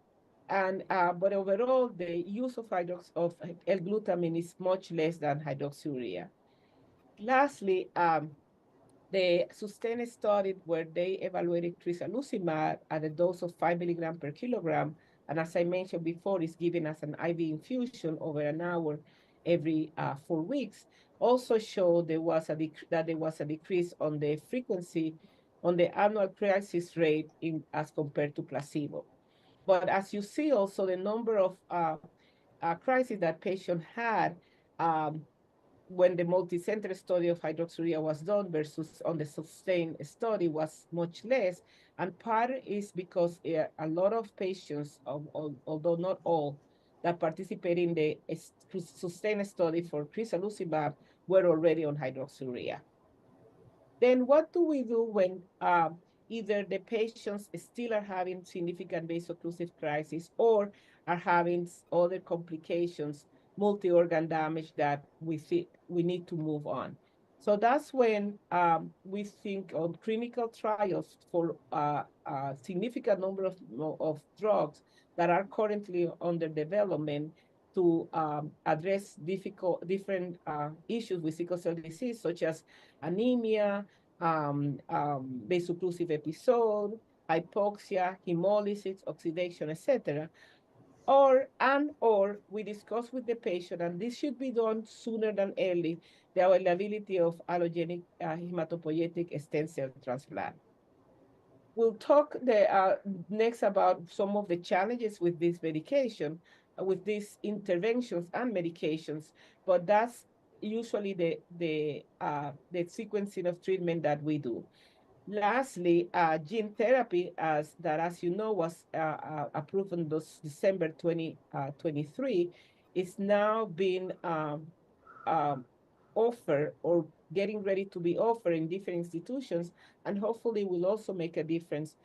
overall, the use of L-glutamine is much less than hydroxyurea. Lastly, The SUSTAIN study where they evaluated crizanlizumab at a dose of 5 milligrams per kilogram, and as I mentioned before, is given as an IV infusion over an hour every 4 weeks, also showed that there was a decrease on the frequency on the annual crisis rate as compared to placebo. But as you see also, the number of crises that patients had um, when the multi-center study of hydroxyurea was done versus on the SUSTAIN study was much less. And part is because a lot of patients, although not all, that participate in the SUSTAIN study for crizanlizumab were already on hydroxyurea. Then what do we do when either the patients still are having significant vaso-occlusive crisis or are having other complications, multi-organ damage that we need to move on? So that's when we think on clinical trials for a significant number of drugs that are currently under development to address different issues with sickle cell disease, such as anemia, vaso-occlusive episode, hypoxia, hemolysis, oxidation, etc. Or we discuss with the patient, and this should be done sooner than early, the availability of allogeneic hematopoietic stem cell transplant. We'll talk next about some of the challenges with this medication, with these interventions and medications, but that's usually the sequencing of treatment that we do. Lastly, gene therapy, as you know, was approved in December 2023, is now being offered or getting ready to be offered in different institutions, and hopefully will also make a difference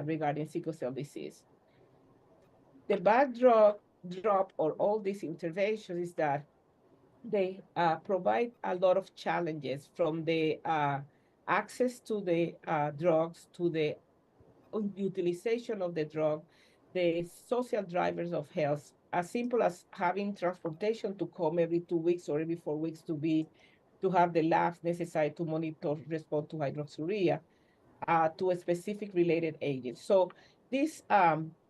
regarding sickle cell disease. The backdrop or all these interventions is that they provide a lot of challenges, from the access to the drugs, to the utilization of the drug, the social drivers of health, as simple as having transportation to come every 2 weeks or every 4 weeks to have the labs necessary to monitor response to hydroxyurea, to a specific related agent. So this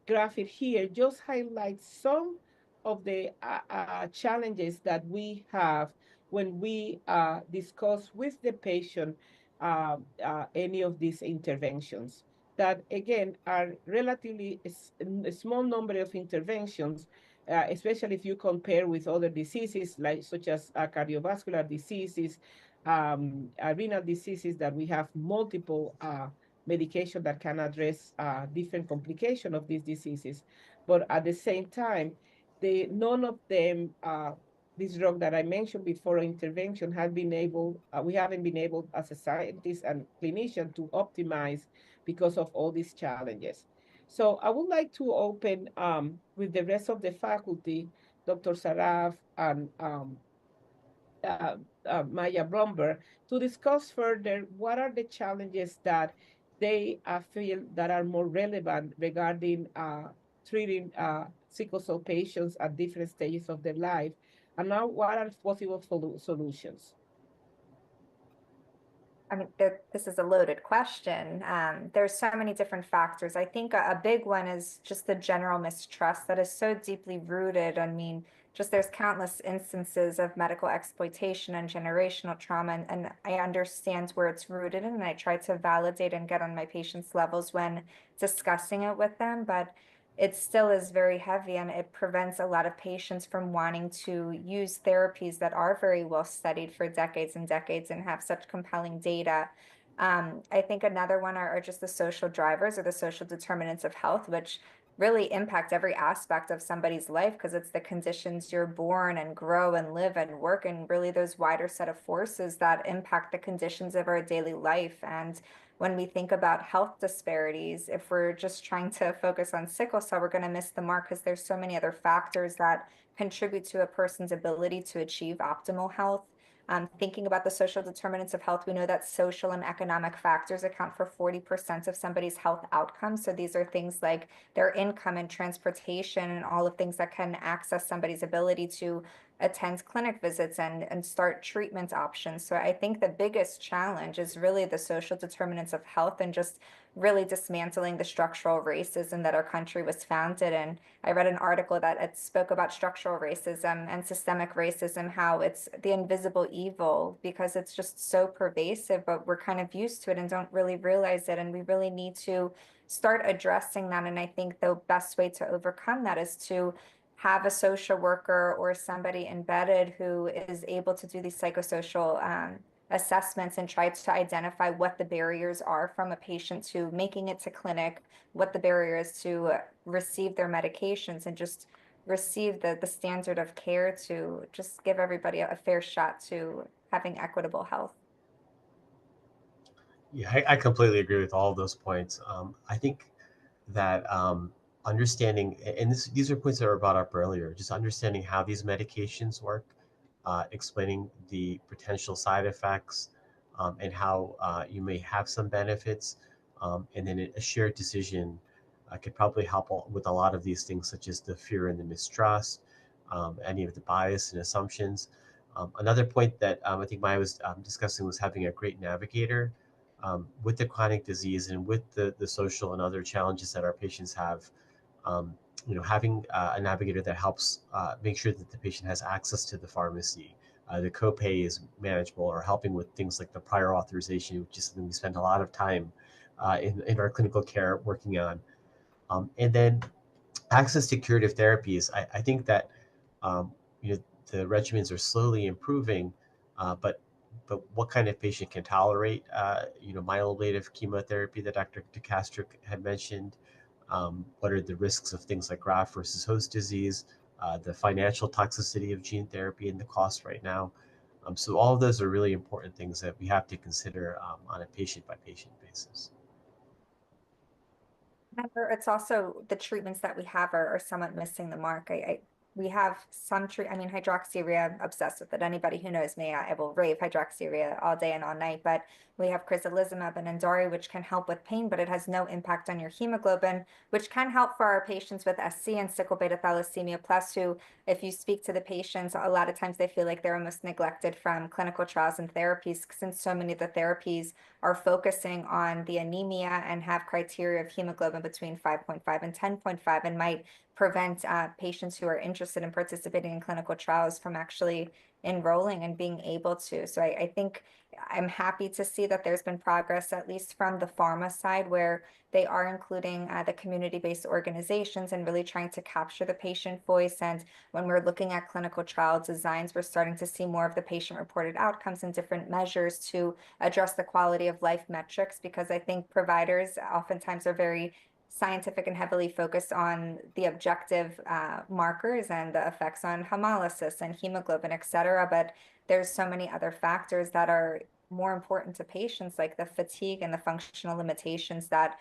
graphic here just highlights some of the challenges that we have when we discuss with the patient any of these interventions, that again are relatively a small number of interventions, especially if you compare with other diseases such as cardiovascular diseases, renal diseases, that we have multiple medication that can address different complications of these diseases. But at the same time, none of them, this drug that I mentioned before, intervention, we haven't been able as a scientist and clinician to optimize because of all these challenges. So I would like to open with the rest of the faculty, Dr. Saraf and Maya Bromberg, to discuss further what are the challenges that they feel that are more relevant regarding treating sickle cell patients at different stages of their life, and now what are possible solutions. I mean, this is a loaded question. There's so many different factors. I think a big one is just the general mistrust that is so deeply rooted. I mean, just there's countless instances of medical exploitation and generational trauma, and I understand where it's rooted, and I try to validate and get on my patients' levels when discussing it with them, but it still is very heavy, and it prevents a lot of patients from wanting to use therapies that are very well studied for decades and decades and have such compelling data. I think another one are just the social drivers or the social determinants of health, which really impact every aspect of somebody's life, because it's the conditions you're born and grow and live and work, and really those wider set of forces that impact the conditions of our daily life. And when we think about health disparities, if we're just trying to focus on sickle cell, we're going to miss the mark, because there's so many other factors that contribute to a person's ability to achieve optimal health. Thinking about the social determinants of health, we know that social and economic factors account for 40% of somebody's health outcomes. So these are things like their income and transportation and all of things that can access somebody's ability to attend clinic visits and start treatment options. So I think the biggest challenge is really the social determinants of health and just really dismantling the structural racism that our country was founded in. I read an article that it spoke about structural racism and systemic racism, how it's the invisible evil because it's just so pervasive, but we're kind of used to it and don't really realize it. And we really need to start addressing that. And I think the best way to overcome that is to have a social worker or somebody embedded who is able to do these psychosocial assessments and try to identify what the barriers are from a patient to making it to clinic, what the barrier is to receive their medications and just receive the standard of care to just give everybody a fair shot to having equitable health. Yeah, I completely agree with all of those points. I think that understanding, and these are points that were brought up earlier, just understanding how these medications work, explaining the potential side effects, and how you may have some benefits, and then a shared decision could probably help with a lot of these things, such as the fear and the mistrust, any of the bias and assumptions. Another point that I think Maya was discussing was having a great navigator with the chronic disease and with the social and other challenges that our patients have. um, Having a navigator that helps make sure that the patient has access to the pharmacy, the copay is manageable, or helping with things like the prior authorization, which is something we spend a lot of time in our clinical care working on. And then access to curative therapies. I think that um, the regimens are slowly improving, but what kind of patient can tolerate myeloablative chemotherapy that Dr. DeCastro had mentioned? What are the risks of things like graft versus host disease, the financial toxicity of gene therapy, and the cost right now? So all of those are really important things that we have to consider on a patient by patient basis. Remember, it's also the treatments that we have are somewhat missing the mark. We have some I mean, hydroxyurea, I'm obsessed with it. Anybody who knows me, I will rave hydroxyurea all day and all night. But we have crizanlizumab and Andari, which can help with pain, but it has no impact on your hemoglobin, which can help for our patients with SC and sickle beta thalassemia plus, who, if you speak to the patients, a lot of times they feel like they're almost neglected from clinical trials and therapies, since so many of the therapies are focusing on the anemia and have criteria of hemoglobin between 5.5 and 10.5 and might prevent patients who are interested in participating in clinical trials from actually enrolling and being able to. So I think I'm happy to see that there's been progress, at least from the pharma side, where they are including the community-based organizations and really trying to capture the patient voice. And when we're looking at clinical trial designs, we're starting to see more of the patient-reported outcomes and different measures to address the quality of life metrics, because I think providers oftentimes are very scientific and heavily focused on the objective markers and the effects on hemolysis and hemoglobin, et cetera. But there's so many other factors that are more important to patients, like the fatigue and the functional limitations that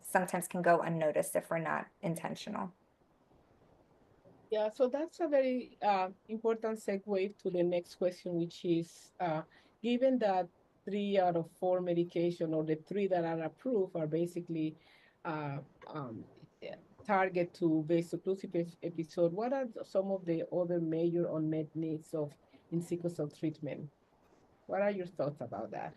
sometimes can go unnoticed if we're not intentional. Yeah, so that's a very important segue to the next question, which is given that 3 out of 4 medication, or the 3 that are approved, are basically uh, um, target to vaso-occlusive episode, what are some of the other major unmet needs of in sickle cell treatment? What are your thoughts about that?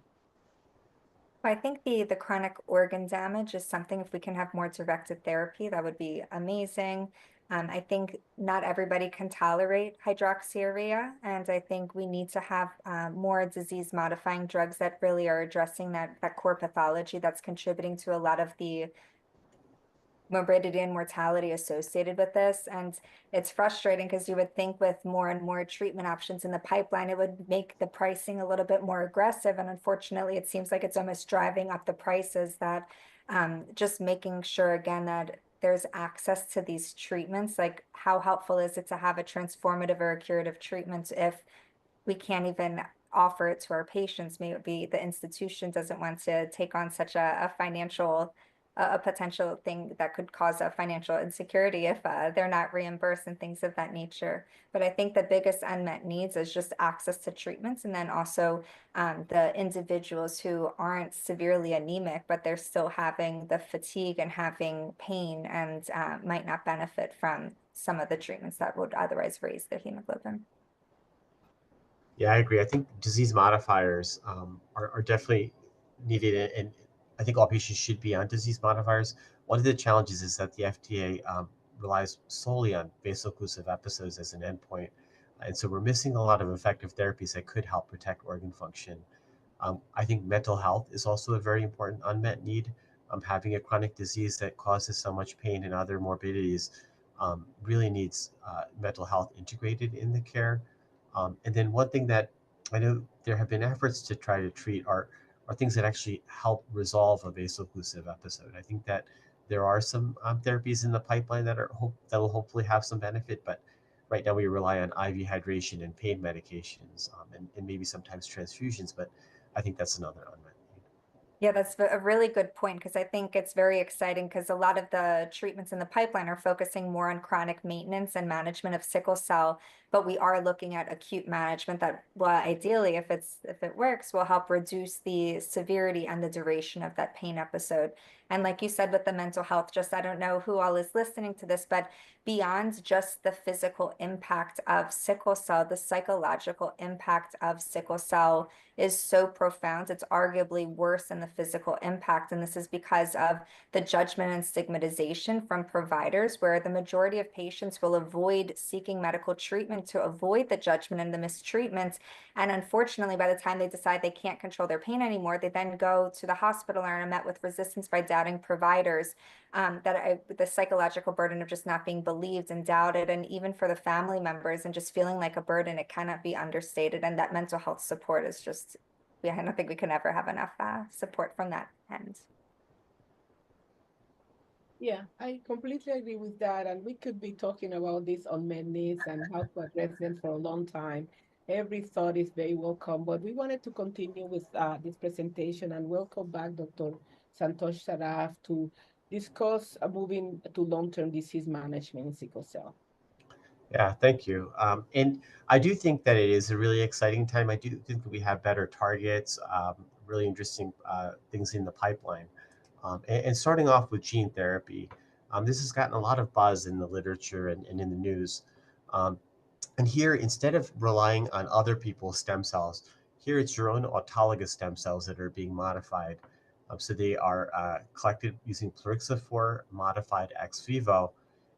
I think the chronic organ damage is something, if we can have more directed therapy, that would be amazing. I think not everybody can tolerate hydroxyurea, and I think we need to have more disease-modifying drugs that really are addressing that core pathology that's contributing to a lot of the morbidity and mortality associated with this. And it's frustrating because you would think with more and more treatment options in the pipeline, it would make the pricing a little bit more aggressive. And unfortunately, it seems like it's almost driving up the prices, that just making sure, again, that there's access to these treatments. Like, how helpful is it to have a transformative or a curative treatment if we can't even offer it to our patients? Maybe the institution doesn't want to take on such a financial a potential thing that could cause a financial insecurity if they're not reimbursed and things of that nature. But I think the biggest unmet needs is just access to treatments, and then also the individuals who aren't severely anemic, but they're still having the fatigue and having pain and might not benefit from some of the treatments that would otherwise raise their hemoglobin. Yeah, I agree. I think disease modifiers are definitely needed, and I think all patients should be on disease modifiers. One of the challenges is that the FDA relies solely on vaso-occlusive episodes as an endpoint, and so we're missing a lot of effective therapies that could help protect organ function. I think mental health is also a very important unmet need. Having a chronic disease that causes so much pain and other morbidities really needs mental health integrated in the care. And then one thing that I know there have been efforts to try to treat are things that actually help resolve a vaso-occlusive episode. I think that there are some therapies in the pipeline that will hopefully have some benefit, but right now we rely on IV hydration and pain medications, and maybe sometimes transfusions, but I think that's another unmet need. Yeah, that's a really good point because I think it's very exciting because a lot of the treatments in the pipeline are focusing more on chronic maintenance and management of sickle cell, but we are looking at acute management that, well, ideally, if it works, will help reduce the severity and the duration of that pain episode. And like you said with the mental health, just I don't know who all is listening to this, but beyond just the physical impact of sickle cell, the psychological impact of sickle cell is so profound. It's arguably worse than the physical impact. And this is because of the judgment and stigmatization from providers, where the majority of patients will avoid seeking medical treatment to avoid the judgment and the mistreatments. And unfortunately, by the time they decide they can't control their pain anymore, they then go to the hospital and are met with resistance by doubting providers. The psychological burden of just not being believed and doubted, and even for the family members and just feeling like a burden, it cannot be understated. And that mental health support is just, I don't think we can ever have enough support from that end. Yeah, I completely agree with that. And we could be talking about these unmet needs and how to address them for a long time. Every thought is very welcome, but we wanted to continue with this presentation and welcome back Dr. Santosh Saraf to discuss moving to long-term disease management in sickle cell. Yeah, thank you. And I do think that it is a really exciting time. I do think that we have better targets, really interesting things in the pipeline. And starting off with gene therapy, this has gotten a lot of buzz in the literature and in the news. Um, and here, instead of relying on other people's stem cells, here it's your own autologous stem cells that are being modified. So they are collected using Plurixifor modified ex vivo,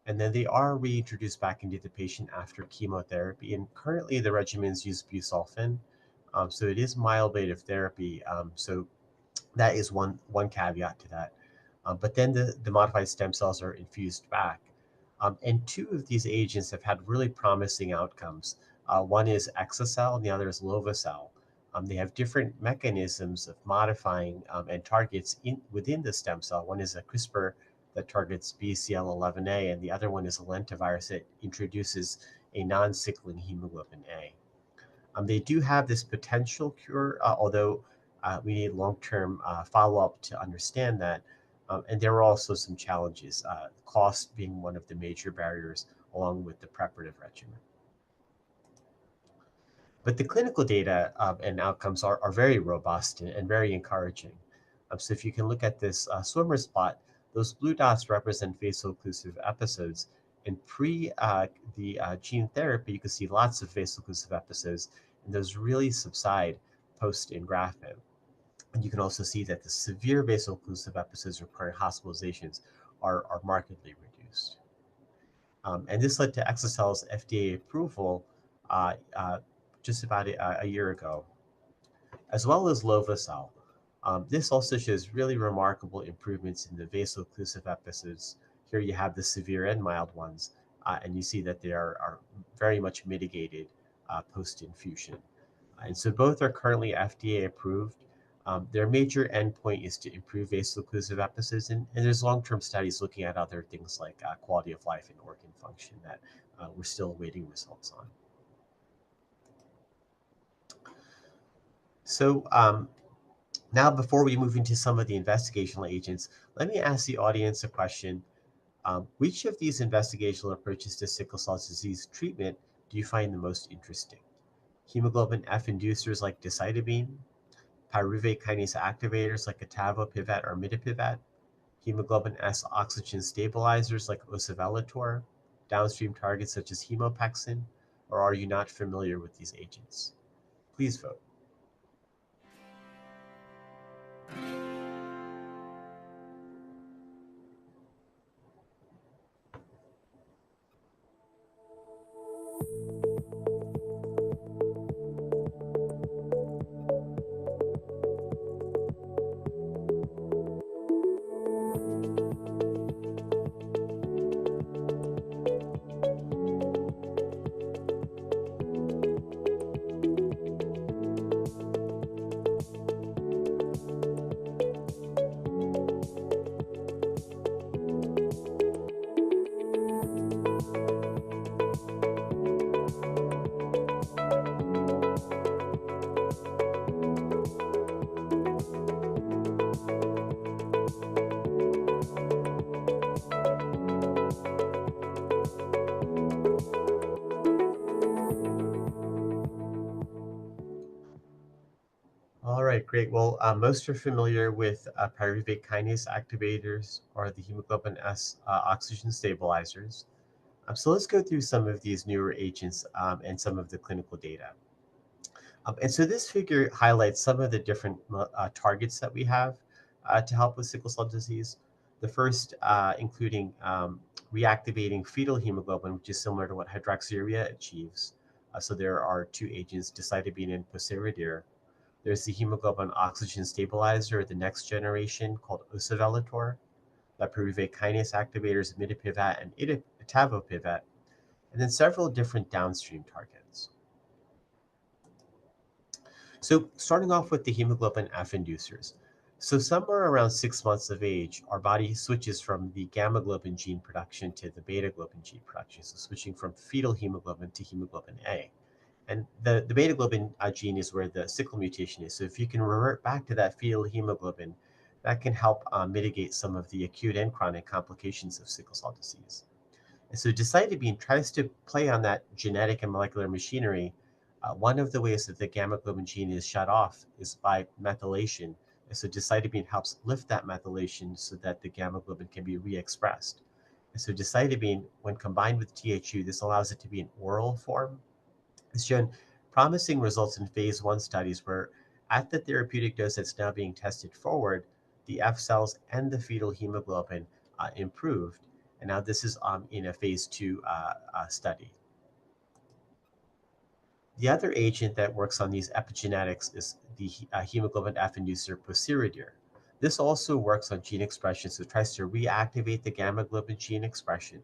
and then they are reintroduced back into the patient after chemotherapy. And currently, the regimens use busulfan. So it is myeloablative therapy. So that is one caveat to that. But then the modified stem cells are infused back. And two of these agents have had really promising outcomes. One is Exocel and the other is Lovacel. They have different mechanisms of modifying and targets within the stem cell. One is a CRISPR that targets BCL11A, and the other one is a lentivirus that introduces a non-sickling hemoglobin A. They do have this potential cure, although we need long-term follow-up to understand that. And there are also some challenges, cost being one of the major barriers, along with the preparative regimen. But the clinical data and outcomes are very robust and very encouraging. So if you can look at this swimmer's plot, those blue dots represent vaso-occlusive episodes. And pre the gene therapy, you can see lots of vaso-occlusive episodes, and those really subside post engraftment. And you can also see that the severe vaso-occlusive episodes requiring hospitalizations are markedly reduced. And this led to Exocel's FDA approval uh, uh, just about a year ago, as well as Lovacel. This also shows really remarkable improvements in the vaso-occlusive episodes. Here you have the severe and mild ones, and you see that they are very much mitigated post-infusion. And so both are currently FDA approved. Their major endpoint is to improve vaso-occlusive episodes, and there's long-term studies looking at other things like quality of life and organ function that we're still awaiting results on. So now, before we move into some of the investigational agents, let me ask the audience a question. Which of these investigational approaches to sickle cell disease treatment do you find the most interesting? Hemoglobin F inducers like decitabine, pyruvate kinase activators like etavopivat or mitapivat, hemoglobin S oxygen stabilizers like osavallator, downstream targets such as hemopexin, or are you not familiar with these agents? Please vote. All right, great. Well, most are familiar with pyruvate kinase activators or the hemoglobin S oxygen stabilizers. So let's go through some of these newer agents and some of the clinical data. And so this figure highlights some of the different targets that we have to help with sickle cell disease. The first including reactivating fetal hemoglobin, which is similar to what hydroxyurea achieves. So there are two agents, decitabine and pociredir. There's the hemoglobin oxygen stabilizer, the next generation called osavallator, that pyruvate kinase activators, mitapivat and etavopivat, and then several different downstream targets. So starting off with the hemoglobin F inducers. So somewhere around 6 months of age, our body switches from the gamma globin gene production to the beta globin gene production. So switching from fetal hemoglobin to hemoglobin A. And the beta globin gene is where the sickle mutation is. So if you can revert back to that fetal hemoglobin, that can help mitigate some of the acute and chronic complications of sickle cell disease. And so decitabine tries to play on that genetic and molecular machinery. One of the ways that the gamma globin gene is shut off is by methylation. And so decitabine helps lift that methylation so that the gamma globin can be re-expressed. And so decitabine, when combined with THU, this allows it to be an oral form. It's shown promising results in phase 1 studies where at the therapeutic dose that's now being tested forward, the F cells and the fetal hemoglobin improved. And now this is in a phase 2 study. The other agent that works on these epigenetics is the hemoglobin F inducer pociredir. This also works on gene expression, so it tries to reactivate the gamma globin gene expression.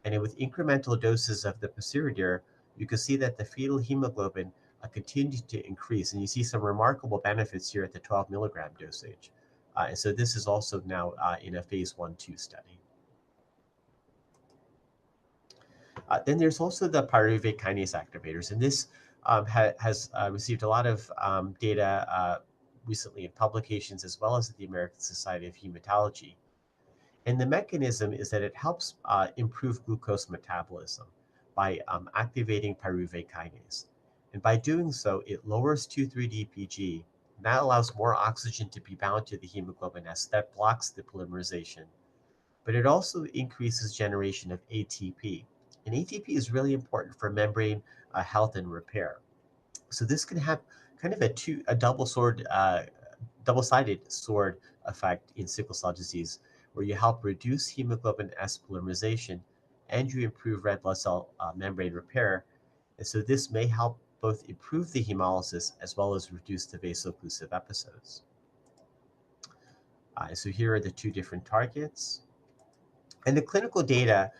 And with incremental doses of the pociredir, you can see that the fetal hemoglobin continues to increase. And you see some remarkable benefits here at the 12 milligram dosage. And so this is also now in a phase 1/2 study. Then there's also the pyruvate kinase activators. And this has received a lot of data recently in publications as well as at the American Society of Hematology. And the mechanism is that it helps improve glucose metabolism by activating pyruvate kinase. And by doing so, it lowers 2,3-DPG. And that allows more oxygen to be bound to the hemoglobin S. That blocks the polymerization. But it also increases generation of ATP. And ATP is really important for membrane health and repair. So this can have kind of a double-sided sword effect in sickle cell disease, where you help reduce hemoglobin S polymerization and you improve red blood cell membrane repair. And so this may help both improve the hemolysis as well as reduce the vaso-occlusive episodes. So here are the two different targets. And the clinical data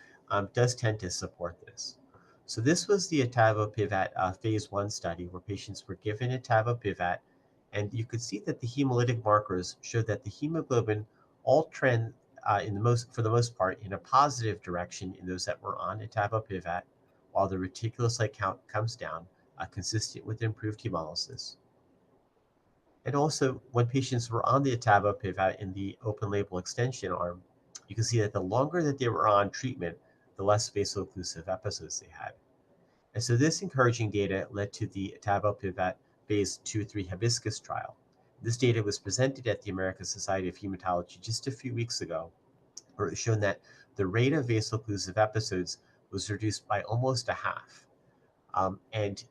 does tend to support this. So this was the etavopivat phase 1 study where patients were given etavopivat, and you could see that the hemolytic markers showed that the hemoglobin all trend for the most part in a positive direction in those that were on etavopivat, while the reticulocyte count comes down, consistent with improved hemolysis. And also, when patients were on the etavopivat in the open label extension arm, you can see that the longer that they were on treatment, the less vaso-occlusive episodes they had. And so this encouraging data led to the etavopivat phase 2/3 hibiscus trial. This data was presented at the American Society of Hematology just a few weeks ago, where it showed that the rate of vaso-occlusive episodes was reduced by almost a half. And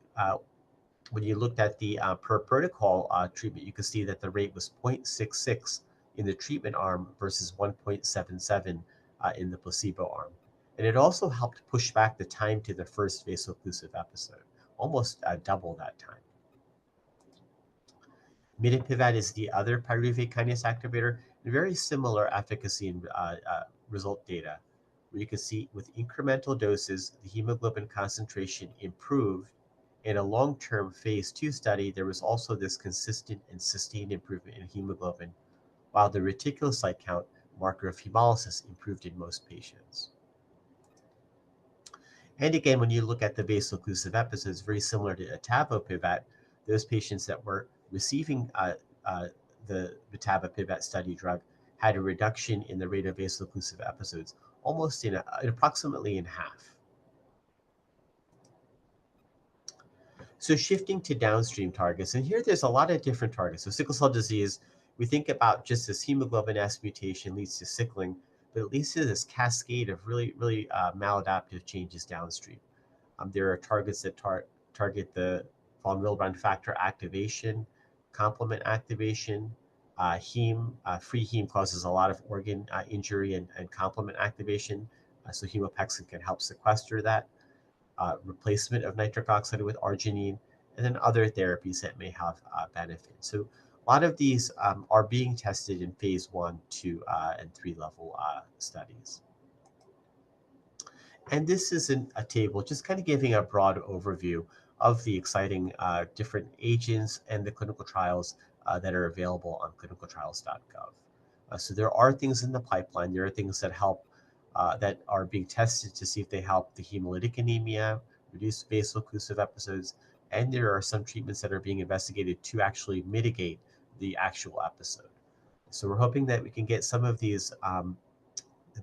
when you looked at the per protocol treatment, you can see that the rate was 0.66 in the treatment arm versus 1.77 in the placebo arm. And it also helped push back the time to the first vaso-occlusive episode, almost double that time. Mitapivat is the other pyruvate kinase activator, and very similar efficacy and result data, where you can see with incremental doses, the hemoglobin concentration improved. In a long-term phase 2 study, there was also this consistent and sustained improvement in hemoglobin, while the reticulocyte count marker of hemolysis improved in most patients. And again, when you look at the vaso-occlusive episodes, very similar to etavopivat, those patients that were receiving the etavopivat study drug had a reduction in the rate of vaso-occlusive episodes, almost in approximately in half. So shifting to downstream targets, and here there's a lot of different targets. So sickle cell disease, we think about just this hemoglobin S mutation leads to sickling, but it leads to this cascade of really maladaptive changes downstream. There are targets that target the von Willebrand factor activation, complement activation. Free heme causes a lot of organ injury and complement activation. So hemopexin can help sequester that. Replacement of nitric oxide with arginine, and then other therapies that may have benefit. So a lot of these are being tested in phase 1, 2, and 3 level studies. And this is a table just kind of giving a broad overview of the exciting different agents and the clinical trials that are available on clinicaltrials.gov. So there are things in the pipeline. There are things that help that are being tested to see if they help the hemolytic anemia, reduce vaso-occlusive episodes, and there are some treatments that are being investigated to actually mitigate the actual episode. So we're hoping that we can get some of these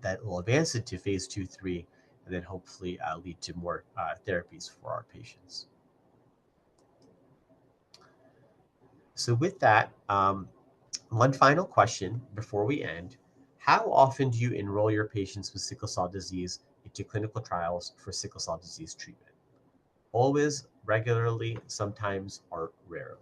that will advance into phase 2, 3, and then hopefully lead to more therapies for our patients. So with that, one final question before we end. How often do you enroll your patients with sickle cell disease into clinical trials for sickle cell disease treatment? Always, regularly, sometimes, or rarely?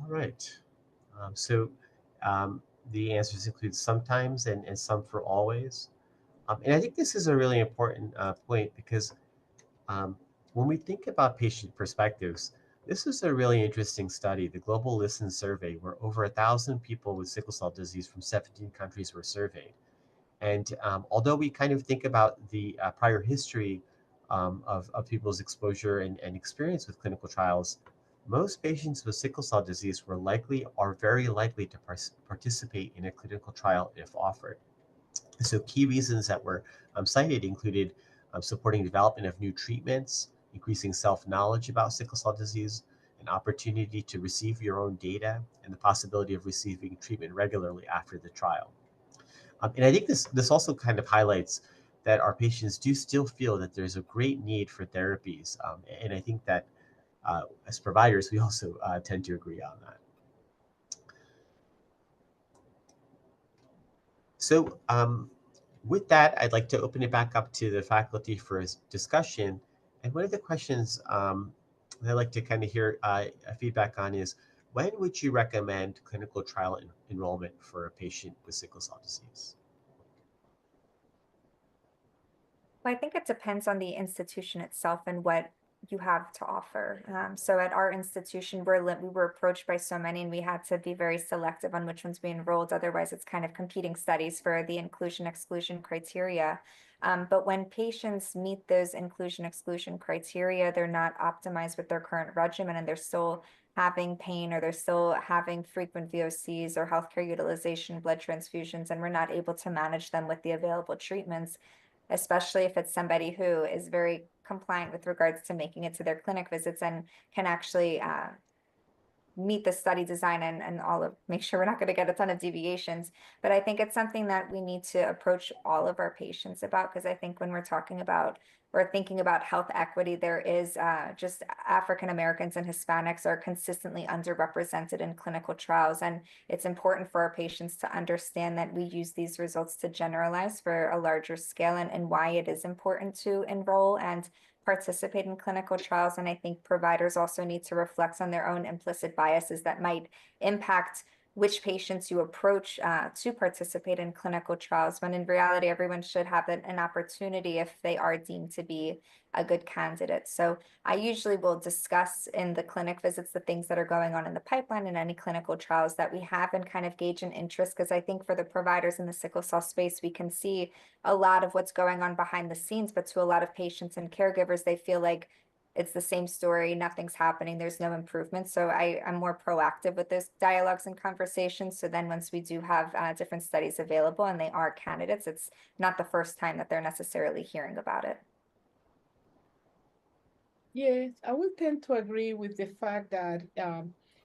All right. So the answers include sometimes and some for always. And I think this is a really important point because um, when we think about patient perspectives, this is a really interesting study, the Global Listen Survey, where over 1,000 people with sickle cell disease from 17 countries were surveyed. And although we kind of think about the prior history of people's exposure and experience with clinical trials, most patients with sickle cell disease were likely or very likely to participate in a clinical trial if offered. So key reasons that were cited included supporting development of new treatments, increasing self-knowledge about sickle cell disease, an opportunity to receive your own data, and the possibility of receiving treatment regularly after the trial. And I think this also kind of highlights that our patients do still feel that there's a great need for therapies. And I think that as providers, we also tend to agree on that. So with that, I'd like to open it back up to the faculty for a discussion. And one of the questions that I'd like to kind of hear feedback on is, when would you recommend clinical trial enrollment for a patient with sickle cell disease? Well, I think it depends on the institution itself and what you have to offer. So at our institution, we were approached by so many, and we had to be very selective on which ones we enrolled. Otherwise, it's kind of competing studies for the inclusion-exclusion criteria. But when patients meet those inclusion-exclusion criteria, they're not optimized with their current regimen, and they're still having pain, or they're still having frequent VOCs or healthcare utilization, blood transfusions, and we're not able to manage them with the available treatments, especially if it's somebody who is very compliant with regards to making it to their clinic visits and can actually meet the study design and make sure we're not going to get a ton of deviations. But I think it's something that we need to approach all of our patients about, because I think when we're talking about or thinking about health equity, there is just African Americans and Hispanics are consistently underrepresented in clinical trials. And it's important for our patients to understand that we use these results to generalize for a larger scale, and why it is important to enroll and participate in clinical trials. And I think providers also need to reflect on their own implicit biases that might impact which patients you approach to participate in clinical trials, when in reality, everyone should have an opportunity if they are deemed to be a good candidate. So I usually will discuss in the clinic visits the things that are going on in the pipeline and any clinical trials that we have, and kind of gauge an interest, because I think for the providers in the sickle cell space, we can see a lot of what's going on behind the scenes, but to a lot of patients and caregivers, they feel like it's the same story, nothing's happening, there's no improvement. So I'm more proactive with those dialogues and conversations. So then once we do have different studies available and they are candidates, it's not the first time that they're necessarily hearing about it. Yes, I would tend to agree with the fact that,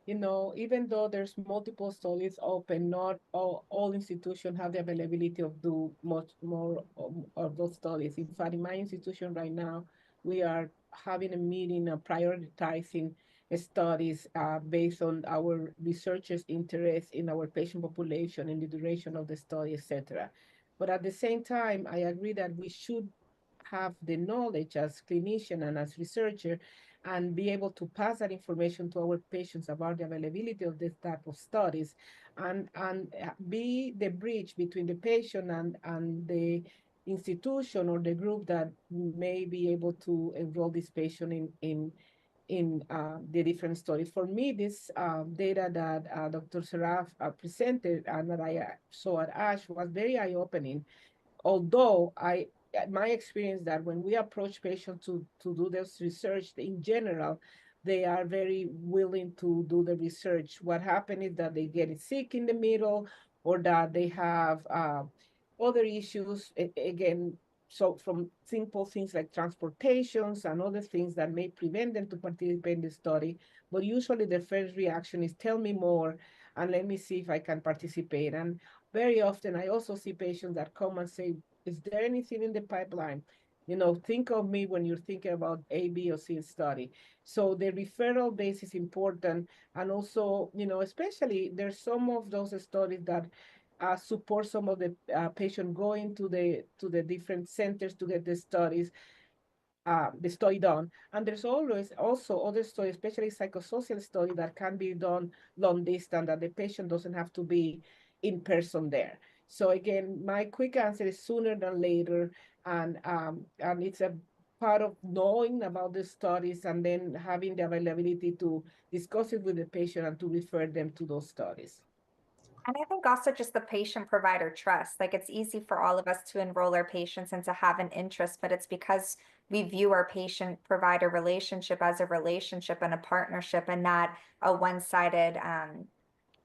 even though there's multiple studies open, not all institutions have the availability of do much more of those studies. In fact, in my institution right now, we are having a meeting prioritizing studies based on our researchers' interest in our patient population and the duration of the study, etc. But at the same time, I agree that we should have the knowledge as clinician and as researcher, and be able to pass that information to our patients about the availability of this type of studies, and be the bridge between the patient and the institution or the group that may be able to enroll this patient in the different studies. For me, this data that Dr. Saraf presented and that I saw at ASH was very eye-opening, although my experience that when we approach patients to do this research in general, they are very willing to do the research. What happens is that they get sick in the middle, or that they have other issues, again, so from simple things like transportations and other things that may prevent them to participate in the study. But usually the first reaction is, tell me more and let me see if I can participate. And very often I also see patients that come and say, is there anything in the pipeline? Think of me when you're thinking about A, B, or C study. So the referral base is important. And also, especially there's some of those studies that support some of the patient going to the different centers to get the study done. And there's always also other studies, especially psychosocial study, that can be done long distance, that the patient doesn't have to be in person there. So again, my quick answer is sooner than later. And it's a part of knowing about the studies and then having the availability to discuss it with the patient and to refer them to those studies. And I think also just the patient provider trust. Like, it's easy for all of us to enroll our patients and to have an interest, but it's because we view our patient provider relationship as a relationship and a partnership, and not a one-sided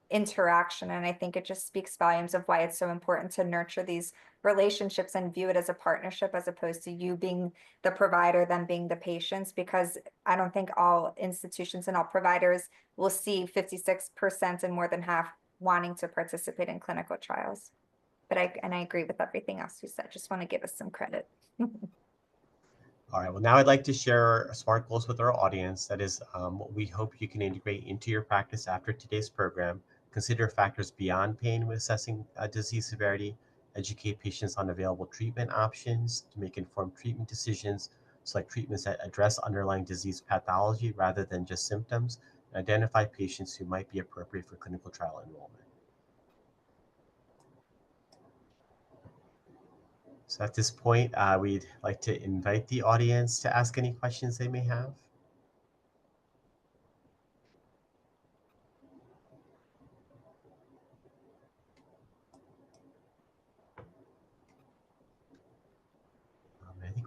interaction. And I think it just speaks volumes of why it's so important to nurture these relationships and view it as a partnership, as opposed to you being the provider, them being the patients, because I don't think all institutions and all providers will see 56% and more than half wanting to participate in clinical trials. But I agree with everything else you said. Just want to give us some credit. All right, well, now I'd like to share SMART goals with our audience. That is what we hope you can integrate into your practice after today's program. Consider factors beyond pain when assessing disease severity. Educate patients on available treatment options to make informed treatment decisions. Select treatments that address underlying disease pathology rather than just symptoms. And identify patients who might be appropriate for clinical trial enrollment. So at this point, we'd like to invite the audience to ask any questions they may have.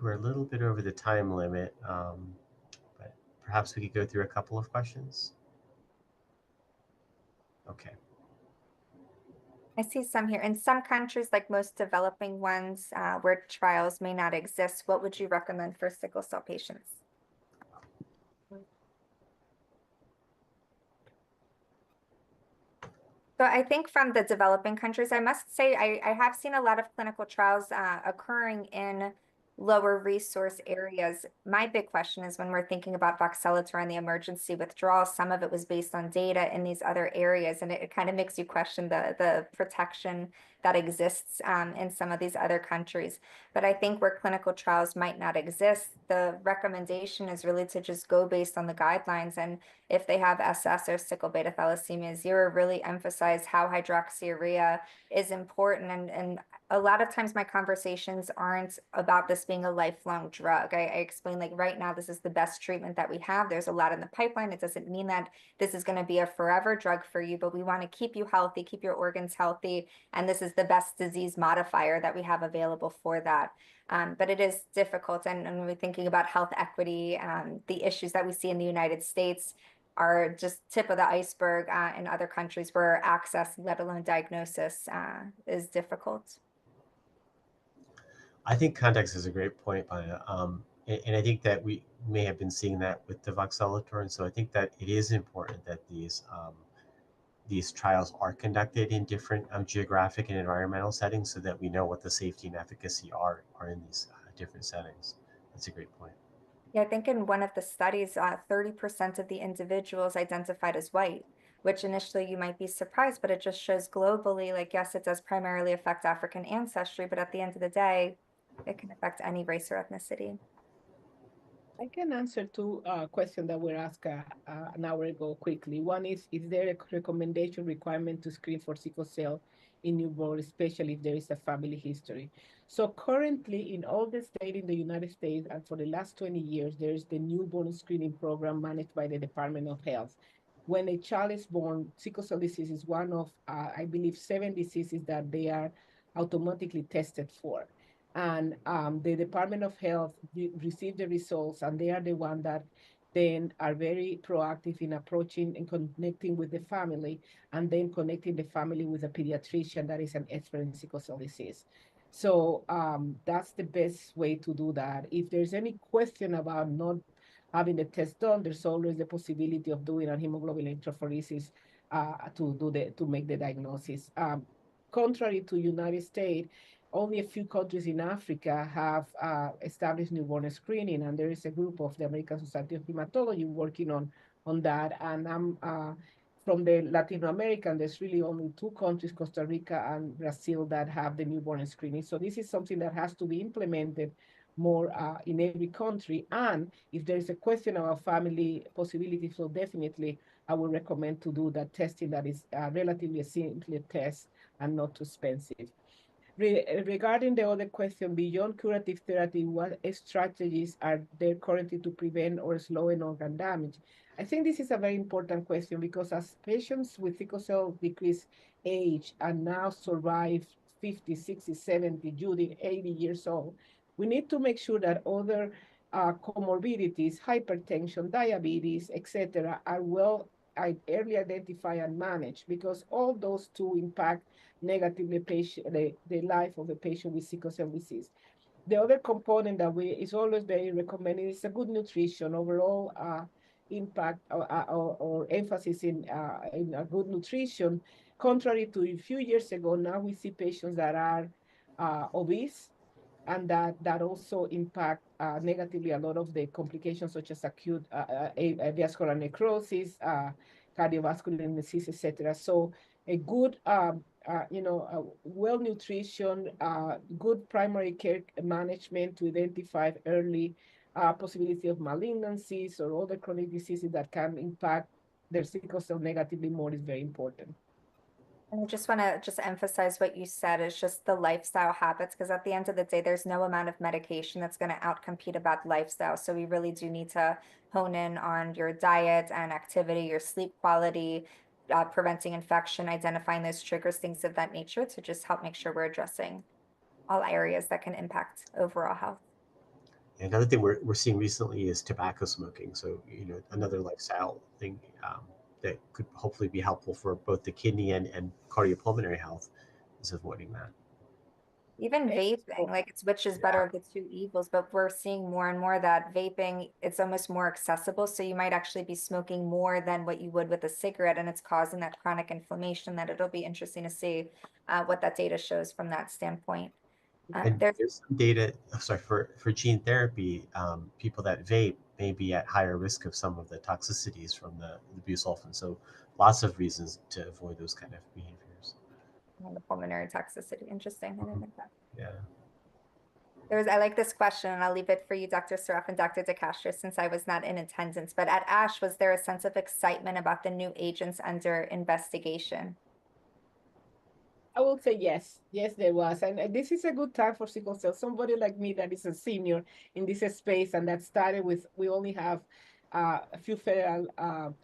we're a little bit over the time limit, but perhaps we could go through a couple of questions. Okay. I see some here. In some countries, like most developing ones, where trials may not exist, what would you recommend for sickle cell patients? So I think from the developing countries, I must say I have seen a lot of clinical trials occurring in lower resource areas. My big question is when we're thinking about voxelotor and the emergency withdrawal, some of it was based on data in these other areas, and it kind of makes you question the protection that exists in some of these other countries. But I think where clinical trials might not exist, the recommendation is really to just go based on the guidelines. And if they have SS or sickle beta thalassemia 0, really emphasize how hydroxyurea is important. And a lot of times my conversations aren't about this being a lifelong drug. I explain, like, right now, this is the best treatment that we have. There's a lot in the pipeline. It doesn't mean that this is going to be a forever drug for you, but we want to keep you healthy, keep your organs healthy. And this is the best disease modifier that we have available for that. But it is difficult. And when we're thinking about health equity, the issues that we see in the United States are just tip of the iceberg in other countries where access, let alone diagnosis, is difficult. I think context is a great point, Maya. And I think that we may have been seeing that with the voxelotor. And so I think that it is important that these trials are conducted in different geographic and environmental settings so that we know what the safety and efficacy are in these different settings. That's a great point. Yeah, I think in one of the studies, 30% of the individuals identified as white, which initially you might be surprised, but it just shows globally, like, yes, it does primarily affect African ancestry, but at the end of the day, it can affect any race or ethnicity. I can answer two questions that were asked an hour ago quickly. One is there a recommendation requirement to screen for sickle cell in newborn, especially if there is a family history? So currently in all the states in the United States, and for the last 20 years, there is the newborn screening program managed by the Department of Health. When a child is born, sickle cell disease is one of, I believe, 7 diseases that they are automatically tested for. And the Department of Health receive the results, and they are the one that then are very proactive in approaching and connecting with the family, and then connecting the family with a pediatrician that is an expert in sickle cell disease. So that's the best way to do that. If there's any question about not having the test done, there's always the possibility of doing a hemoglobin electrophoresis to make the diagnosis. Contrary to United States, only a few countries in Africa have established newborn screening, and there is a group of the American Society of Hematology working on that. And I'm from the Latin American, there's really only 2 countries, Costa Rica and Brazil, that have the newborn screening. So this is something that has to be implemented more in every country. And if there is a question about family possibility, so definitely I would recommend to do that testing that is relatively a simple test and not too expensive. Regarding the other question, beyond curative therapy, what strategies are there currently to prevent or slow organ damage? I think this is a very important question because as patients with sickle cell decrease age and now survive 50, 60, 70, Judy, 80 years old, we need to make sure that other comorbidities, hypertension, diabetes, etc., are well early identified and managed, because all those two impact negatively the life of a patient with sickle cell disease. The other component that is always very recommended is a good nutrition. Overall impact or emphasis in a good nutrition. Contrary to a few years ago, now we see patients that are obese, and that also impact negatively a lot of the complications such as acute vascular necrosis, cardiovascular disease, etc. So a good, well nutrition, good primary care management to identify early possibility of malignancies or other chronic diseases that can impact their sickle cell negatively more is very important. And I just want to emphasize what you said is just the lifestyle habits, because at the end of the day, there's no amount of medication that's going to outcompete a bad lifestyle. So we really do need to hone in on your diet and activity, your sleep quality, preventing infection, identifying those triggers, things of that nature, to just help make sure we're addressing all areas that can impact overall health. Another thing we're seeing recently is tobacco smoking. So, another lifestyle thing that could hopefully be helpful for both the kidney and cardiopulmonary health is avoiding that. Even vaping, So, like it's which is better of the two evils, but we're seeing more and more that vaping, it's almost more accessible. So you might actually be smoking more than what you would with a cigarette, and it's causing that chronic inflammation that it'll be interesting to see what that data shows from that standpoint. And There's there's some data, sorry, for gene therapy, people that vape may be at higher risk of some of the toxicities from the busulfan. So lots of reasons to avoid those kind of behaviors. the pulmonary toxicity. Interesting. I didn't think that. Yeah. I like this question, and I'll leave it for you, Dr. Saraf and Dr. DeCastro, since I was not in attendance. But at ASH, was there a sense of excitement about the new agents under investigation? I will say yes. Yes, there was. And this is a good time for sickle cell. Somebody like me that is a senior in this space and that started with, we only have a few federal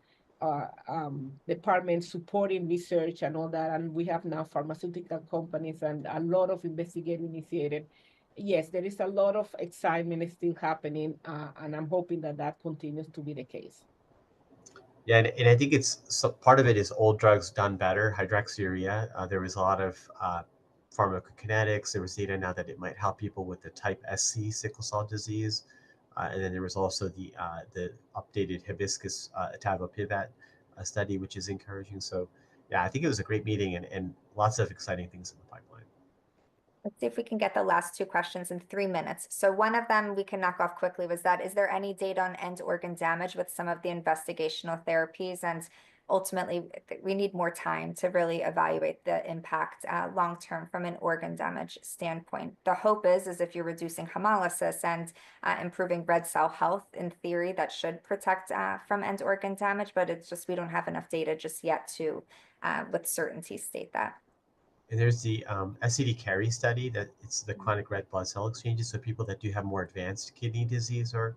departments supporting research and all that. And we have now pharmaceutical companies and a lot of investigative initiated. Yes, there is a lot of excitement still happening. And I'm hoping that that continues to be the case. Yeah, and I think part of it is old drugs done better. Hydroxyurea, there was a lot of pharmacokinetics. There was data now that it might help people with the type SC sickle cell disease, and then there was also the updated hibiscus etavopivat study, which is encouraging. So, yeah, I think it was a great meeting and lots of exciting things in the pipeline. Let's see if we can get the last two questions in 3 minutes. So one of them we can knock off quickly was that, is there any data on end organ damage with some of the investigational therapies? And ultimately, we need more time to really evaluate the impact long-term from an organ damage standpoint. The hope is if you're reducing hemolysis and improving red cell health, in theory, that should protect from end organ damage, but it's just, we don't have enough data just yet to with certainty state that. And there's the SCD carry study that it's the chronic red blood cell exchanges. So people that do have more advanced kidney disease or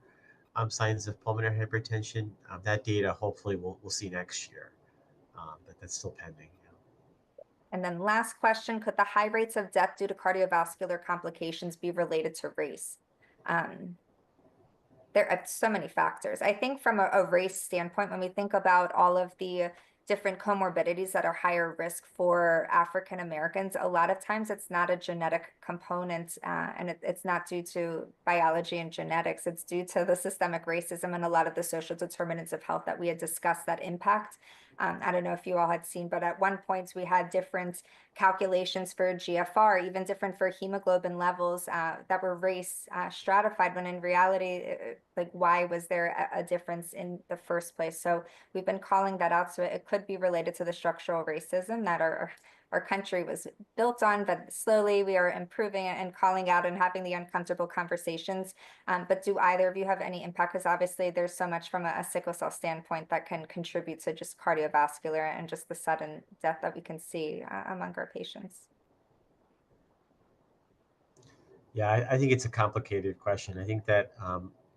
signs of pulmonary hypertension, that data hopefully we'll see next year, but that's still pending. And then last question, could the high rates of death due to cardiovascular complications be related to race? There are so many factors. I think from a race standpoint, when we think about all of the different comorbidities that are higher risk for African Americans, a lot of times it's not a genetic component, and it's not due to biology and genetics. It's due to the systemic racism and a lot of the social determinants of health that we had discussed that impact. I don't know if you all had seen, but at one point we had different calculations for GFR, even different for hemoglobin levels that were race stratified, when in reality, like, why was there a difference in the first place? So we've been calling that out. So it could be related to the structural racism that our country was built on, but slowly we are improving it and calling out and having the uncomfortable conversations. But do either of you have any impact? Because obviously there's so much from a sickle cell standpoint that can contribute to just cardiovascular and just the sudden death that we can see among our patients. Yeah, I think it's a complicated question. I think that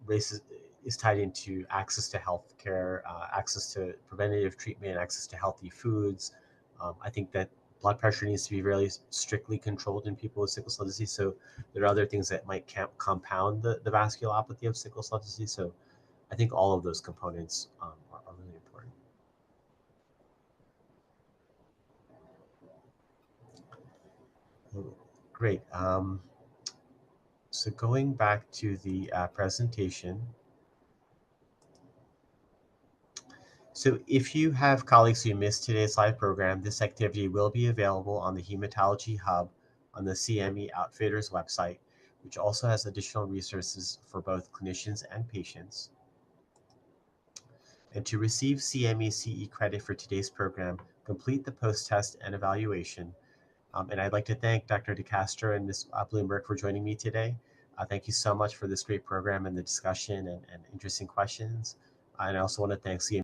race is tied into access to health care, access to preventative treatment, access to healthy foods. I think that blood pressure needs to be really strictly controlled in people with sickle cell disease. So there are other things that might compound the vasculopathy of sickle cell disease. So I think all of those components are really important. Great. So going back to the presentation. So if you have colleagues who missed today's live program, this activity will be available on the Hematology Hub on the CME Outfitters website, which also has additional resources for both clinicians and patients. And to receive CME CE credit for today's program, complete the post-test and evaluation. And I'd like to thank Dr. DeCastro and Ms. Bloomberg for joining me today. Thank you so much for this great program and the discussion and interesting questions. And I also want to thank CME